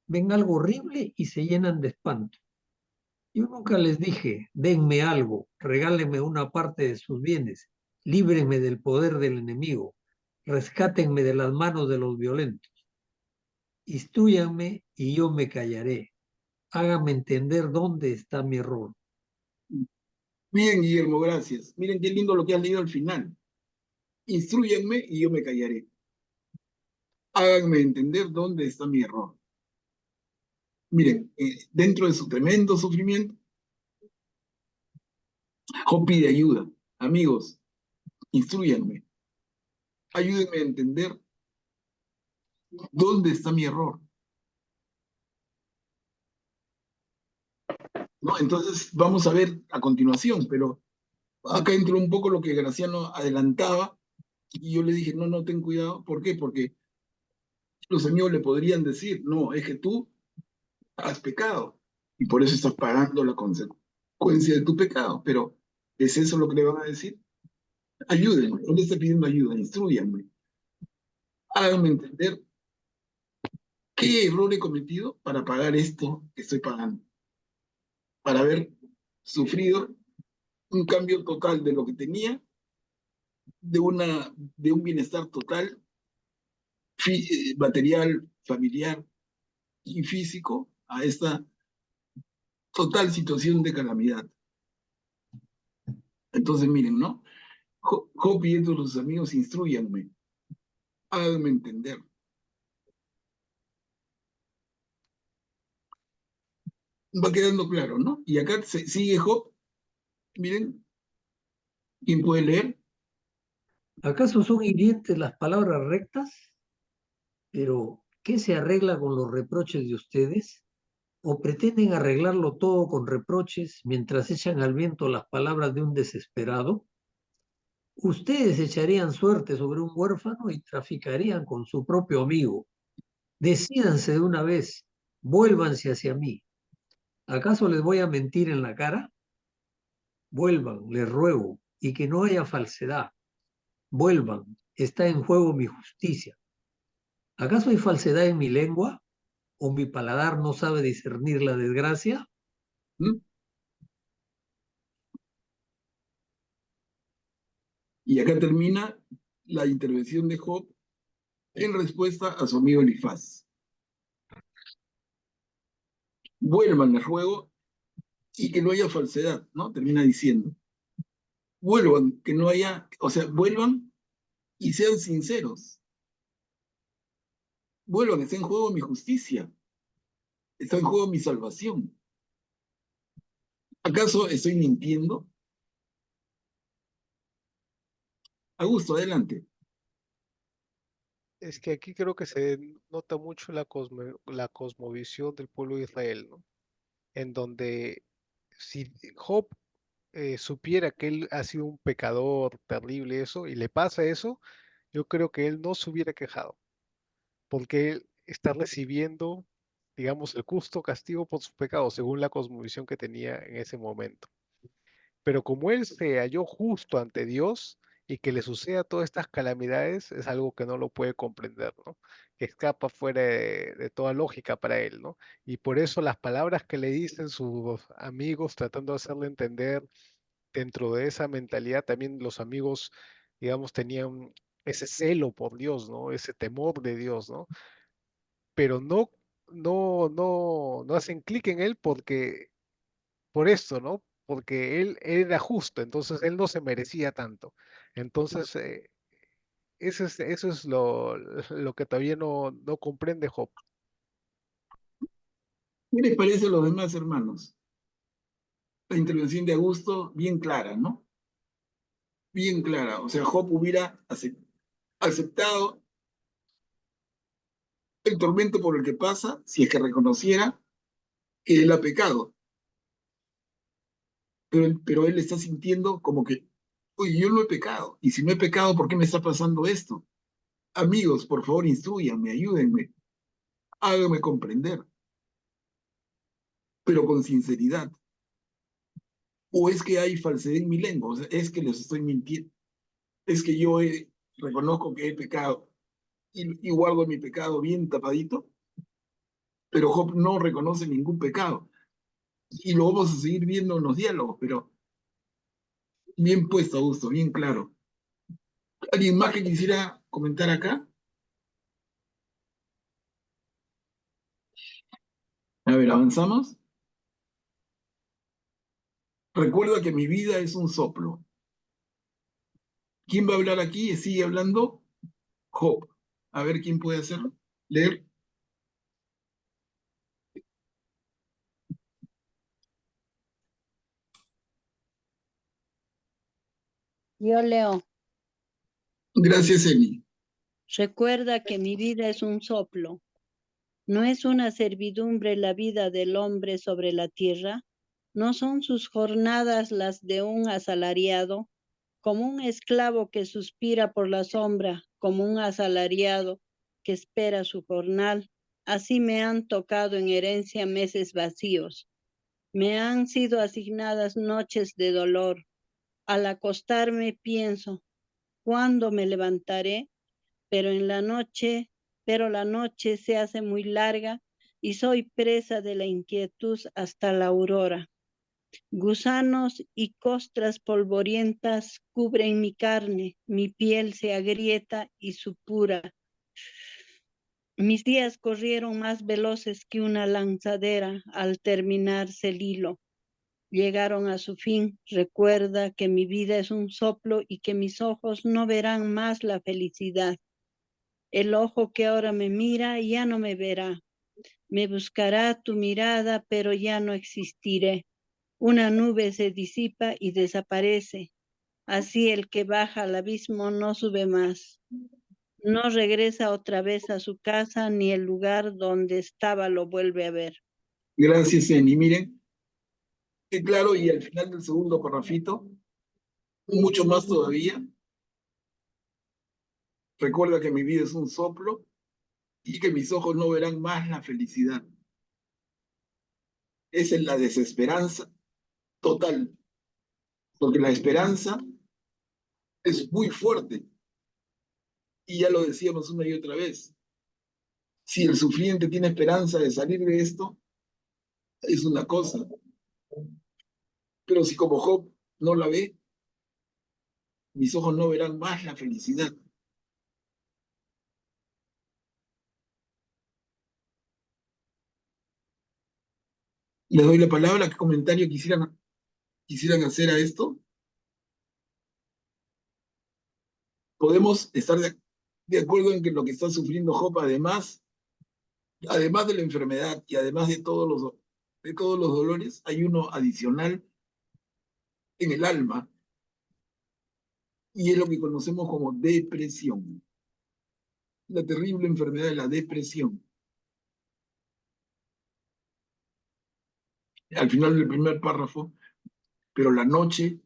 Ven algo horrible y se llenan de espanto. Yo nunca les dije, denme algo, regálenme una parte de sus bienes, líbrenme del poder del enemigo, rescátenme de las manos de los violentos. Instrúyanme y yo me callaré. Háganme entender dónde está mi error. Bien, Guillermo, gracias. Miren qué lindo lo que has leído al final. Instrúyanme y yo me callaré. Háganme entender dónde está mi error. Miren, dentro de su tremendo sufrimiento, Job pide ayuda. Amigos, instrúyanme. Ayúdenme a entender dónde está mi error. ¿No? Entonces, vamos a ver a continuación, pero acá entró un poco lo que Graciano adelantaba, y yo le dije, no, no, ten cuidado. ¿Por qué? Porque los amigos le podrían decir, no, es que tú has pecado, y por eso estás pagando la consecuencia de tu pecado. Pero, ¿es eso lo que le van a decir? Ayúdenme, él está pidiendo ayuda, instruyanme. Háganme entender qué error he cometido para pagar esto que estoy pagando. Para haber sufrido un cambio total de lo que tenía, de un bienestar total, material, familiar, y físico a esta total situación de calamidad. Entonces, miren, ¿no? Job y sus amigos, instruyanme, háganme entender. Va quedando claro, ¿no? Y acá sigue Job, miren, ¿quién puede leer? ¿Acaso son hirientes las palabras rectas? Pero, ¿qué se arregla con los reproches de ustedes? ¿O pretenden arreglarlo todo con reproches mientras echan al viento las palabras de un desesperado? Ustedes echarían suerte sobre un huérfano y traficarían con su propio amigo. Decídanse de una vez, vuélvanse hacia mí. ¿Acaso les voy a mentir en la cara? Vuelvan, les ruego, y que no haya falsedad. Vuelvan, está en juego mi justicia. ¿Acaso hay falsedad en mi lengua? ¿O mi paladar no sabe discernir la desgracia? ¿Mm? Y acá termina la intervención de Job en respuesta a su amigo Elifaz. Vuelvan, les ruego, y que no haya falsedad, ¿no? Termina diciendo. Vuelvan, que no haya, o sea, vuelvan y sean sinceros. Vuelvan, está en juego mi justicia, está en juego mi salvación. ¿Acaso estoy mintiendo? Augusto, adelante. Es que aquí creo que se nota mucho la cosmovisión del pueblo de Israel, ¿no? En donde si Job supiera que él ha sido un pecador terrible eso y le pasa eso, yo creo que él no se hubiera quejado, porque él está recibiendo, digamos, el justo castigo por sus pecados, según la cosmovisión que tenía en ese momento. Pero como él se halló justo ante Dios y que le suceda todas estas calamidades, es algo que no lo puede comprender, ¿no? Que escapa fuera de toda lógica para él, ¿no? Y por eso las palabras que le dicen sus amigos tratando de hacerle entender dentro de esa mentalidad, también los amigos, digamos, tenían ese celo por Dios, ¿no? Ese temor de Dios, ¿no? Pero no hacen clic en él porque por esto, ¿no? Porque él era justo, entonces él no se merecía tanto. Entonces, eso es lo que todavía no comprende Job. ¿Qué les parece a los demás hermanos? La intervención de Augusto, bien clara, ¿no? Bien clara. O sea, Job hubiera aceptado el tormento por el que pasa si es que reconociera que él ha pecado. Pero él está sintiendo como que, oye, yo no he pecado. Y si no he pecado, ¿por qué me está pasando esto? Amigos, por favor, instruyanme, ayúdenme, háganme comprender, pero con sinceridad. O es que hay falsedad en mi lengua, o sea, es que les estoy mintiendo, es que reconozco que he pecado y guardo mi pecado bien tapadito, pero Job no reconoce ningún pecado. Y lo vamos a seguir viendo en los diálogos, pero bien puesto, Augusto, bien claro. ¿Alguien más que quisiera comentar acá? A ver, avanzamos. Recuerda que mi vida es un soplo. ¿Quién va a hablar aquí? Sigue hablando Job. A ver quién puede hacerlo. Leer. Yo leo. Gracias, Eli. Recuerda que mi vida es un soplo. ¿No es una servidumbre la vida del hombre sobre la tierra? ¿No son sus jornadas las de un asalariado? Como un esclavo que suspira por la sombra, como un asalariado que espera su jornal. Así me han tocado en herencia meses vacíos. Me han sido asignadas noches de dolor. Al acostarme pienso, ¿cuándo me levantaré? Pero la noche se hace muy larga y soy presa de la inquietud hasta la aurora. Gusanos y costras polvorientas cubren mi carne, mi piel se agrieta y supura. Mis días corrieron más veloces que una lanzadera al terminarse el hilo. Llegaron a su fin. Recuerda que mi vida es un soplo y que mis ojos no verán más la felicidad. El ojo que ahora me mira ya no me verá. Me buscará tu mirada, pero ya no existiré. Una nube se disipa y desaparece. Así el que baja al abismo no sube más. No regresa otra vez a su casa, ni el lugar donde estaba lo vuelve a ver. Gracias, Eni. Miren, qué claro, y al final del segundo parrafito, mucho más todavía. Recuerda que mi vida es un soplo y que mis ojos no verán más la felicidad. Esa es la desesperanza total, porque la esperanza es muy fuerte. Y ya lo decíamos una y otra vez. Si el sufriente tiene esperanza de salir de esto, es una cosa. Pero si como Job no la ve, mis ojos no verán más la felicidad. Les doy la palabra. ¿Qué comentario quisieran hacer a esto? Podemos estar de acuerdo en que lo que está sufriendo Job, además de la enfermedad y además de todos los dolores, hay uno adicional en el alma, y es lo que conocemos como depresión. La terrible enfermedad de la depresión. Al final del primer párrafo, pero la noche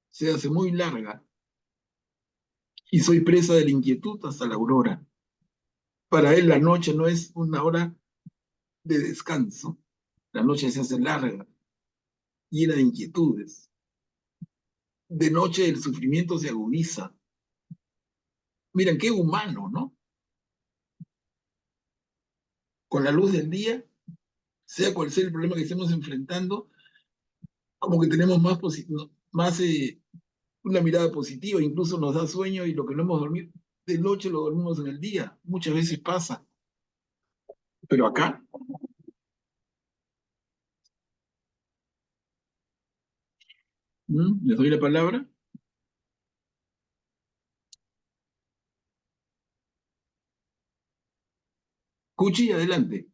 se hace muy larga y soy presa de la inquietud hasta la aurora. Para él la noche no es una hora de descanso, la noche se hace larga, llena de inquietudes. De noche el sufrimiento se agudiza. Miren, qué humano, ¿no? Con la luz del día, sea cual sea el problema que estemos enfrentando, como que tenemos más una mirada positiva, incluso nos da sueño y lo que no hemos dormido de noche lo dormimos en el día. Muchas veces pasa. Pero acá, les doy la palabra. Cuchi, adelante.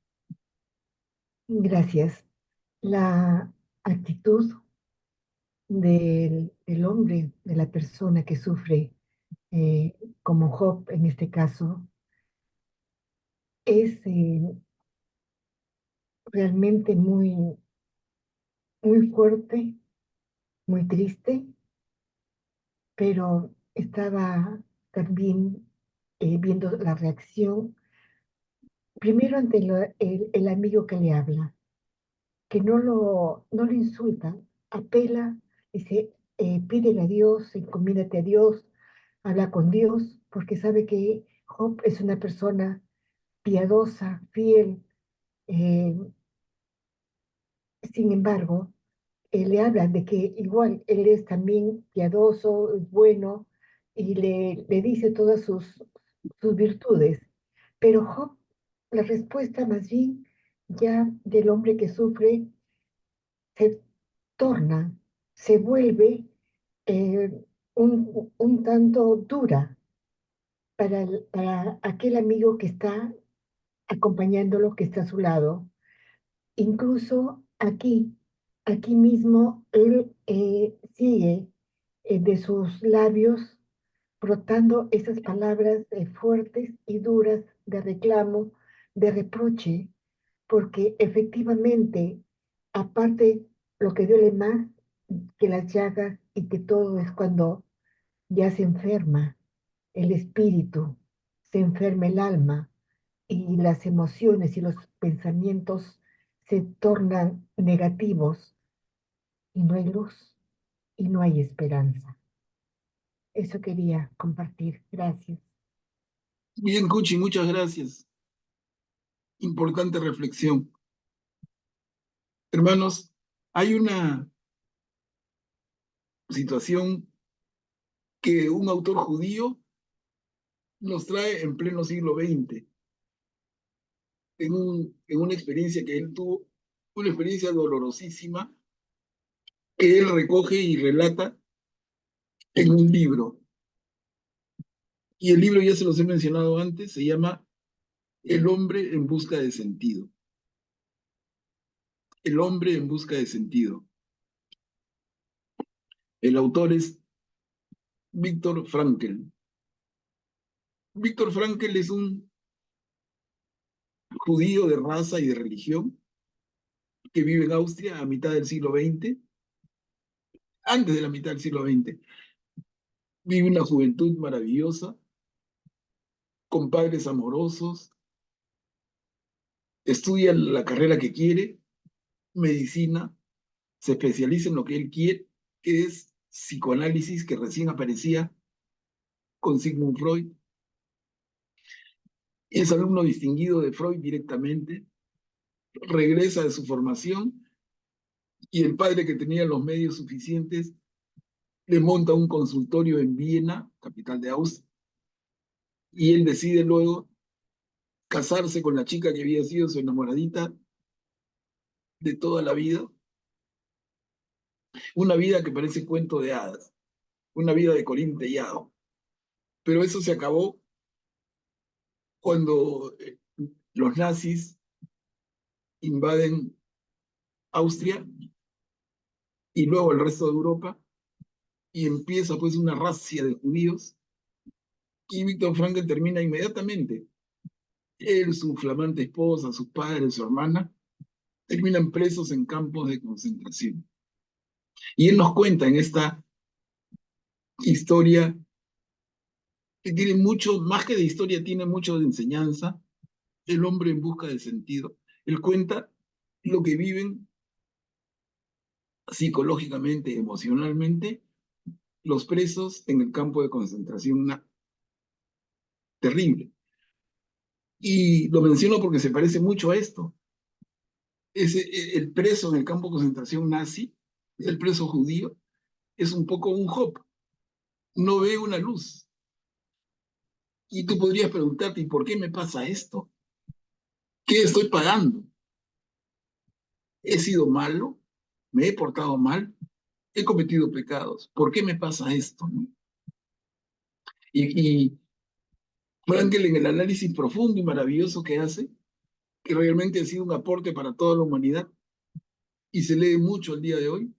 Gracias. La actitud del hombre, de la persona que sufre, como Job en este caso, es realmente muy, muy fuerte, muy triste, pero estaba también viendo la reacción, primero ante el amigo que le habla, que no lo insulta, apela, dice, pídele a Dios, encomiéndate a Dios, habla con Dios, porque sabe que Job es una persona piadosa, fiel. eh, Sin embargo, le habla de que igual él es también piadoso, es bueno, y le dice todas sus virtudes. Pero Job, la respuesta más bien ya del hombre que sufre, se torna, se vuelve eh, un tanto dura para aquel amigo que está acompañándolo, que está a su lado. Incluso aquí mismo, él sigue de sus labios brotando esas palabras fuertes y duras de reclamo, de reproche, porque efectivamente, aparte, lo que duele más que las llagas y que todo es cuando ya se enferma el espíritu, se enferma el alma y las emociones y los pensamientos se tornan negativos y no hay luz y no hay esperanza. Eso quería compartir. Gracias. Bien, Cuchi, muchas gracias. Importante reflexión. Hermanos, hay una situación que un autor judío nos trae en pleno siglo XX. en una experiencia que él tuvo, una experiencia dolorosísima, que él recoge y relata en un libro. Y el libro, ya se los he mencionado antes, se llama El hombre en busca de sentido. El hombre en busca de sentido. El autor es Viktor Frankl. Viktor Frankl es un judío de raza y de religión que vive en Austria a mitad del siglo XX, antes de la mitad del siglo XX. Vive una juventud maravillosa, con padres amorosos, estudia la carrera que quiere, medicina, se especializa en lo que él quiere, que es psicoanálisis, que recién aparecía con Sigmund Freud. Es alumno distinguido de Freud directamente, regresa de su formación y el padre, que tenía los medios suficientes, le monta un consultorio en Viena, capital de Austria, y él decide luego casarse con la chica que había sido su enamoradita de toda la vida, una vida que parece cuento de hadas, una vida de Corín Tellado. Pero eso se acabó cuando los nazis invaden Austria y luego el resto de Europa, y empieza pues una razzia de judíos, y Viktor Frankl termina inmediatamente. Él, su flamante esposa, sus padres, su hermana, terminan presos en campos de concentración. Y él nos cuenta en esta historia, que tiene mucho, más que de historia, tiene mucho de enseñanza, el hombre en busca de sentido. Él cuenta lo que viven psicológicamente, emocionalmente, los presos en el campo de concentración terrible. Y lo menciono porque se parece mucho a esto. El preso en el campo de concentración nazi, el preso judío, es un poco un Job. No ve una luz. Y tú podrías preguntarte, ¿y por qué me pasa esto? ¿Qué estoy pagando? ¿He sido malo? ¿Me he portado mal? ¿He cometido pecados? ¿Por qué me pasa esto? Y Frankl, en el análisis profundo y maravilloso que hace, que realmente ha sido un aporte para toda la humanidad y se lee mucho el día de hoy,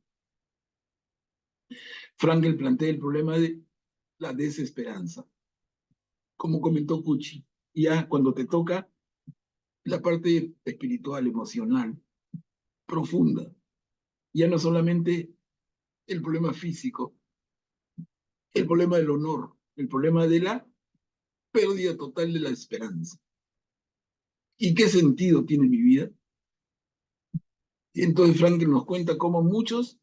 Frankl plantea el problema de la desesperanza, como comentó Cucci. Ya cuando te toca la parte espiritual, emocional, profunda, ya no solamente el problema físico, el problema del honor, el problema de la pérdida total de la esperanza. ¿Y qué sentido tiene mi vida? Y entonces Frankl nos cuenta cómo muchos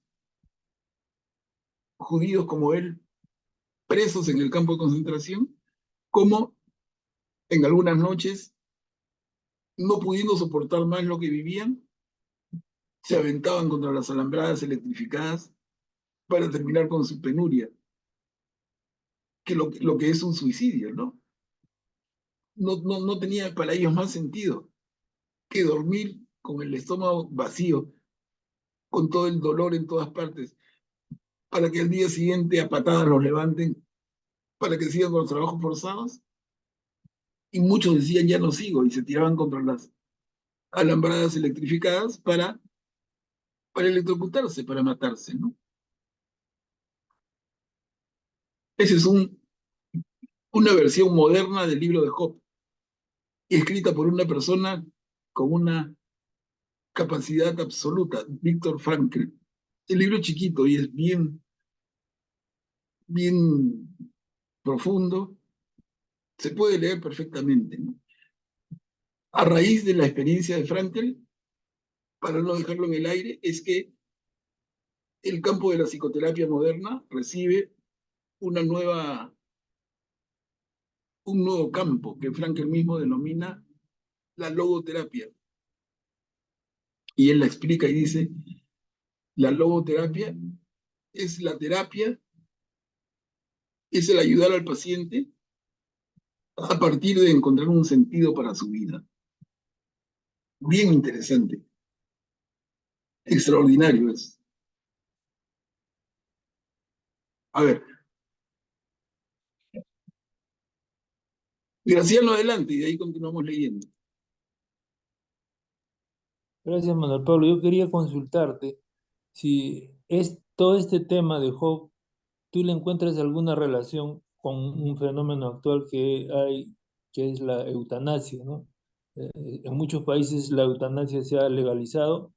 judíos como él, presos en el campo de concentración, cómo en algunas noches, no pudiendo soportar más lo que vivían, se aventaban contra las alambradas electrificadas para terminar con su penuria, que lo que es un suicidio, ¿no? No tenía para ellos más sentido que dormir con el estómago vacío, con todo el dolor en todas partes, para que al día siguiente a patadas los levanten, para que sigan con los trabajos forzados. Y muchos decían, ya no sigo, y se tiraban contra las alambradas electrificadas para electrocutarse, para matarse, ¿no? Esa es una versión moderna del libro de Job, escrita por una persona con una capacidad absoluta, Viktor Frankl. El libro es chiquito y es bien profundo, se puede leer perfectamente, ¿no? A raíz de la experiencia de Frankl, para no dejarlo en el aire, es que el campo de la psicoterapia moderna recibe un nuevo campo que Frankl mismo denomina la logoterapia. Y él la explica y dice, la logoterapia es la terapia, es el ayudar al paciente a partir de encontrar un sentido para su vida. Bien interesante. Extraordinario es. A ver, Graciano, adelante, y de ahí continuamos leyendo. Gracias, Manuel Pablo. Yo quería consultarte si es todo este tema de Job, tú le encuentras alguna relación con un fenómeno actual que hay, que es la eutanasia, ¿no? En muchos países la eutanasia se ha legalizado.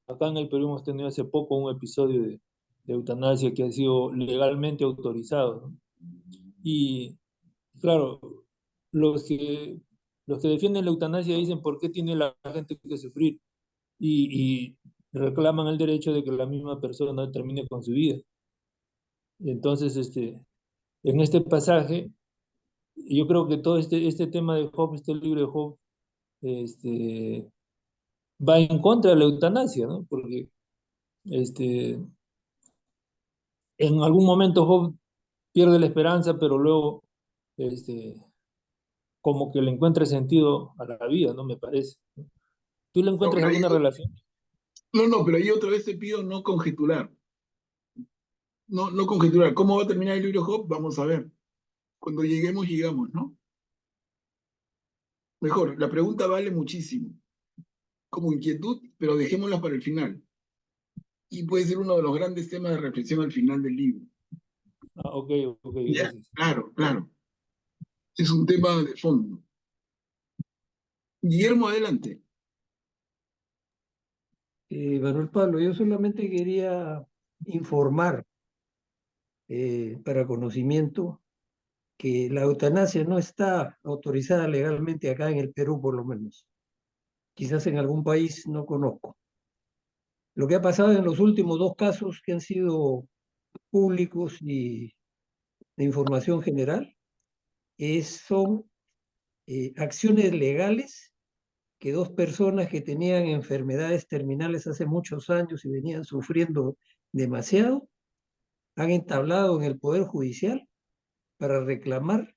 Acá en el Perú hemos tenido hace poco un episodio de eutanasia que ha sido legalmente autorizado, ¿no? Y claro, los que, los que defienden la eutanasia dicen por qué tiene la gente que sufrir y reclaman el derecho de que la misma persona termine con su vida. Entonces, en este pasaje, yo creo que todo este tema de Job, este libro de Job, este, va en contra de la eutanasia, ¿no? Porque este, en algún momento Job pierde la esperanza, pero luego este, como que le encuentra sentido a la vida, ¿no? Me parece. ¿Tú le No, encuentras pero ahí, alguna relación? no, pero ahí otra vez te pido no conjeturar. No conjeturar. ¿Cómo va a terminar el libro de Job? Vamos a ver. Cuando lleguemos, llegamos, ¿no? Mejor, la pregunta vale muchísimo, como inquietud, pero dejémosla para el final. Y puede ser uno de los grandes temas de reflexión al final del libro. Ah, ok, ¿Ya? gracias. Claro, claro. Es un tema de fondo. Guillermo, adelante. Manuel Pablo, yo solamente quería informar para conocimiento que la eutanasia no está autorizada legalmente acá en el Perú, por lo menos. Quizás en algún país no conozco. Lo que ha pasado en los últimos dos casos que han sido públicos y de información general son acciones legales que dos personas que tenían enfermedades terminales hace muchos años y venían sufriendo demasiado, han entablado en el Poder Judicial para reclamar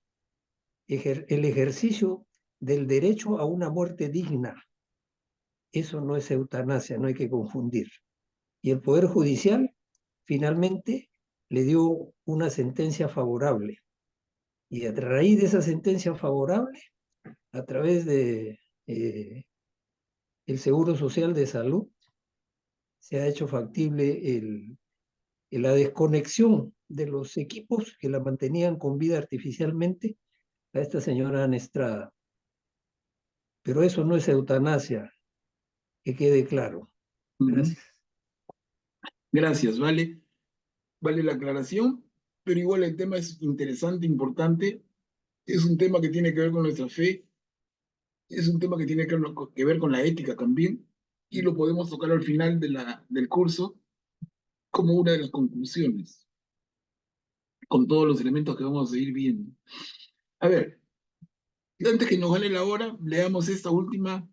el ejercicio del derecho a una muerte digna. Eso no es eutanasia, no hay que confundir. Y el Poder Judicial finalmente le dio una sentencia favorable. Y a raíz de esa sentencia favorable, a través de el Seguro Social de Salud, se ha hecho factible la desconexión de los equipos que la mantenían con vida artificialmente a esta señora Ana Estrada. Pero eso no es eutanasia, que quede claro. Gracias. Gracias, vale. Vale la aclaración, pero igual el tema es interesante, importante. Es un tema que tiene que ver con nuestra fe, es un tema que tiene que ver con la ética también, y lo podemos tocar al final del curso como una de las conclusiones, con todos los elementos que vamos a seguir viendo. A ver, antes que nos gane la hora, leamos esta última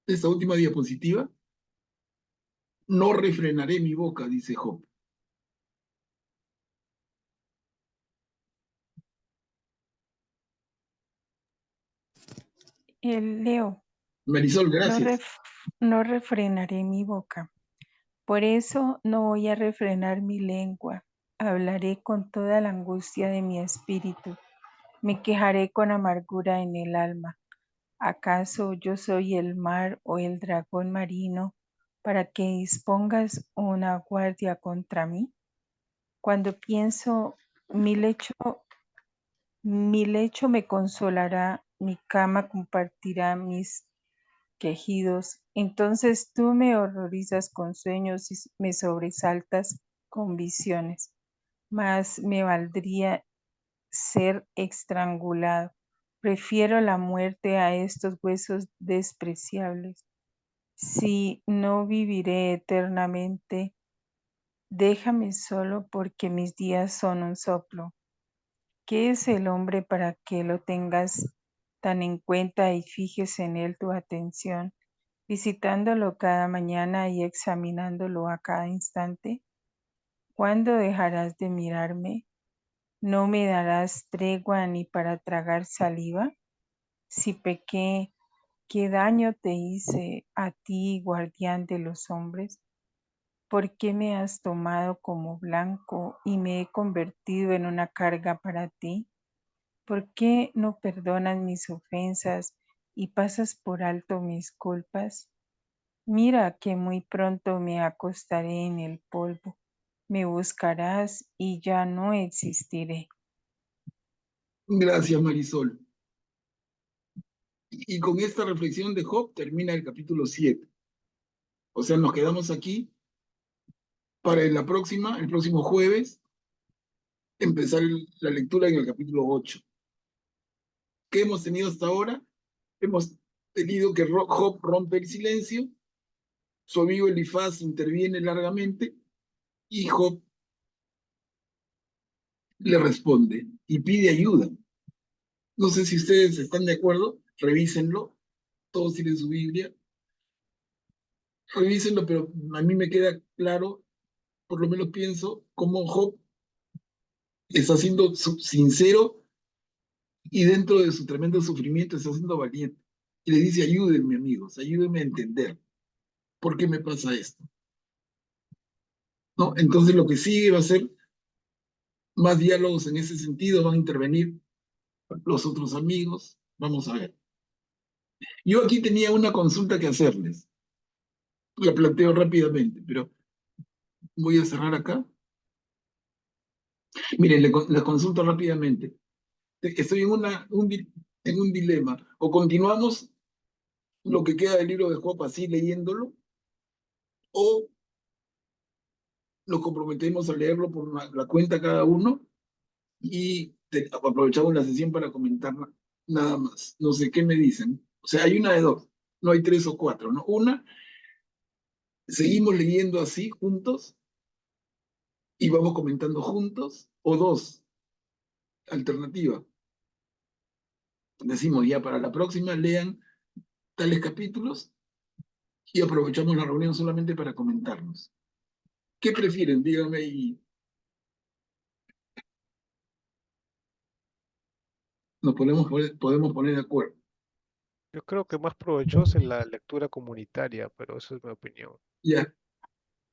diapositiva. No refrenaré mi boca, dice Job. Leo, Marisol, gracias. no refrenaré mi boca. Por eso no voy a refrenar mi lengua. Hablaré con toda la angustia de mi espíritu. Me quejaré con amargura en el alma. ¿Acaso yo soy el mar o el dragón marino para que dispongas una guardia contra mí? Cuando pienso, mi lecho me consolará, mi cama compartirá mis quejidos. Entonces tú me horrorizas con sueños y me sobresaltas con visiones. Mas me valdría ser estrangulado. Prefiero la muerte a estos huesos despreciables. Si no viviré eternamente, déjame solo porque mis días son un soplo. ¿Qué es el hombre para que lo tengas tan en cuenta y fijes en él tu atención, visitándolo cada mañana y examinándolo a cada instante? ¿Cuándo dejarás de mirarme? ¿No me darás tregua ni para tragar saliva? Si pequé, ¿qué daño te hice a ti, guardián de los hombres? ¿Por qué me has tomado como blanco y me he convertido en una carga para ti? ¿Por qué no perdonas mis ofensas y pasas por alto mis culpas? Mira que muy pronto me acostaré en el polvo. Me buscarás y ya no existiré. Gracias, Marisol. Y con esta reflexión de Job termina el capítulo 7. O sea, nos quedamos aquí para el próximo jueves, empezar la lectura en el capítulo 8. ¿Qué hemos tenido hasta ahora? Hemos tenido que Job rompe el silencio, su amigo Elifaz interviene largamente y Job le responde y pide ayuda. No sé si ustedes están de acuerdo, revísenlo, todos tienen su Biblia, revísenlo, pero a mí me queda claro, por lo menos pienso, cómo Job está siendo sincero y dentro de su tremendo sufrimiento está siendo valiente. Y le dice, ayúdenme amigos, ayúdenme a entender por qué me pasa esto. ¿No? Entonces lo que sigue va a ser más diálogos en ese sentido, van a intervenir los otros amigos, vamos a ver. Yo aquí tenía una consulta que hacerles, la planteo rápidamente, pero voy a cerrar acá. Miren, les consulto rápidamente. Estoy en un dilema. O continuamos lo que queda del libro de Job así leyéndolo, o nos comprometemos a leerlo por la cuenta cada uno y aprovechamos la sesión para comentar nada más. No sé qué me dicen. O sea, hay una de dos, no hay tres o cuatro, ¿no? Una, seguimos leyendo así juntos y vamos comentando juntos, o dos, alternativa. Decimos ya para la próxima lean tales capítulos y aprovechamos la reunión solamente para comentarnos. ¿Qué prefieren? Díganme y nos podemos poner de acuerdo. Yo creo que más provechosa es la lectura comunitaria, pero esa es mi opinión. Ya.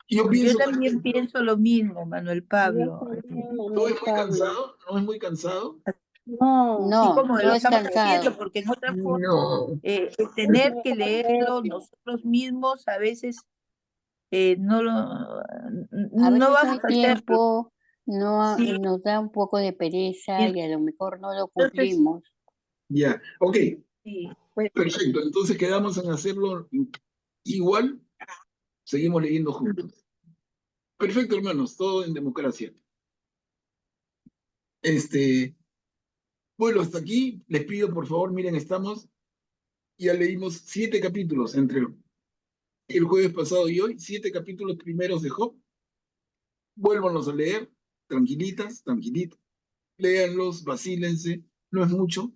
Yo Yo pienso también pienso lo mismo, Manuel Pablo. no es muy cansado, no es muy cansado. No, y No, como no lo es estamos haciendo, cansado. porque en otra forma, No. el tener que leerlo nosotros mismos a veces no A no veces no vamos hay a hacerlo. tiempo, no, Sí, nos da un poco de pereza y a lo mejor no lo entonces, cumplimos. Ya, ok, sí, pues, perfecto. Entonces quedamos en hacerlo igual, seguimos leyendo juntos. Perfecto, hermanos, todo en democracia. Bueno, hasta aquí, les pido por favor, miren, ya leímos 7 capítulos entre el jueves pasado y hoy, 7 capítulos primeros de Job. Vuélvanos a leer, tranquilitas, tranquilitos. Léanlos, vacílense, no es mucho,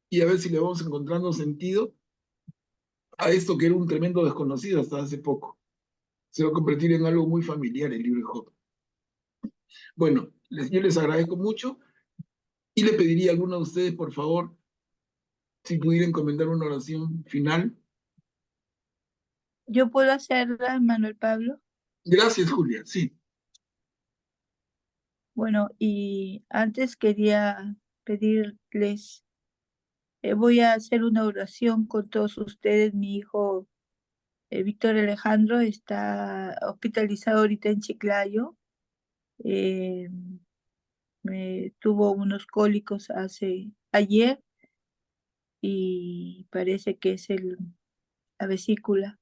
y a ver si le vamos encontrando sentido a esto que era un tremendo desconocido hasta hace poco. Se va a convertir en algo muy familiar el libro de Job. Bueno, yo les agradezco mucho y le pediría a alguno de ustedes, por favor, si pudieran encomendar una oración final. yo puedo hacerla, Manuel Pablo. Gracias, Julia, sí. Bueno, y antes quería pedirles, voy a hacer una oración con todos ustedes. Mi hijo Víctor Alejandro está hospitalizado ahorita en Chiclayo. Tuvo unos cólicos ayer y parece que es la vesícula.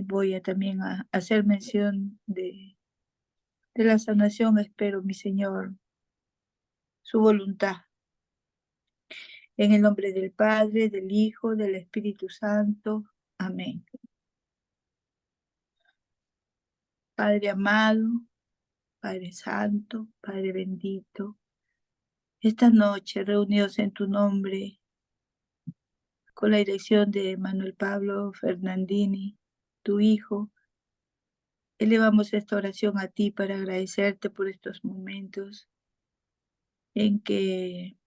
Voy a también a hacer mención de la sanación. Espero, mi Señor, su voluntad. En el nombre del Padre, del Hijo, del Espíritu Santo. Amén. Padre amado, Padre Santo, Padre bendito, esta noche reunidos en tu nombre, con la dirección de Manuel Pablo Fernandini, tu hijo, elevamos esta oración a ti para agradecerte por estos momentos en que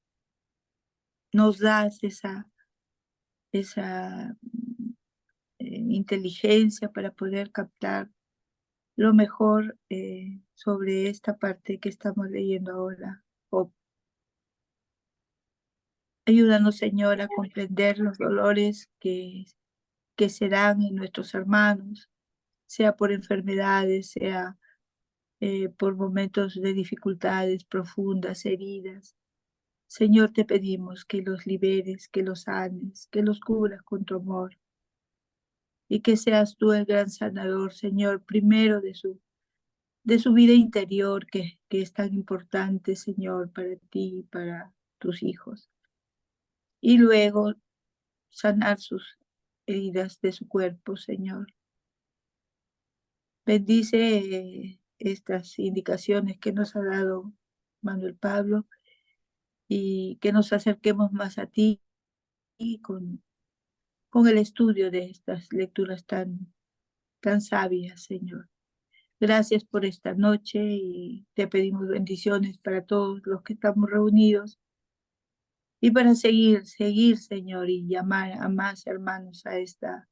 nos das esa esa inteligencia para poder captar lo mejor sobre esta parte que estamos leyendo ahora. Job. Ayúdanos, Señor, a comprender los dolores que se dan en nuestros hermanos, sea por enfermedades, sea por momentos de dificultades profundas, heridas. Señor, te pedimos que los liberes, que los sanes, que los cubras con tu amor y que seas tú el gran sanador, Señor, primero de su vida interior que es tan importante, Señor, para ti y para tus hijos. Y luego sanar sus heridas de su cuerpo, Señor. Bendice estas indicaciones que nos ha dado Manuel Pablo y que nos acerquemos más a ti y con el estudio de estas lecturas tan sabias, Señor. Gracias por esta noche y te pedimos bendiciones para todos los que estamos reunidos y para seguir, Señor, y llamar a más hermanos a esta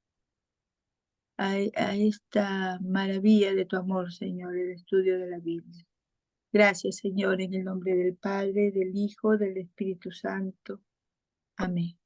maravilla de tu amor, Señor, el estudio de la Biblia. Gracias, Señor, en el nombre del Padre, del Hijo, del Espíritu Santo. Amén.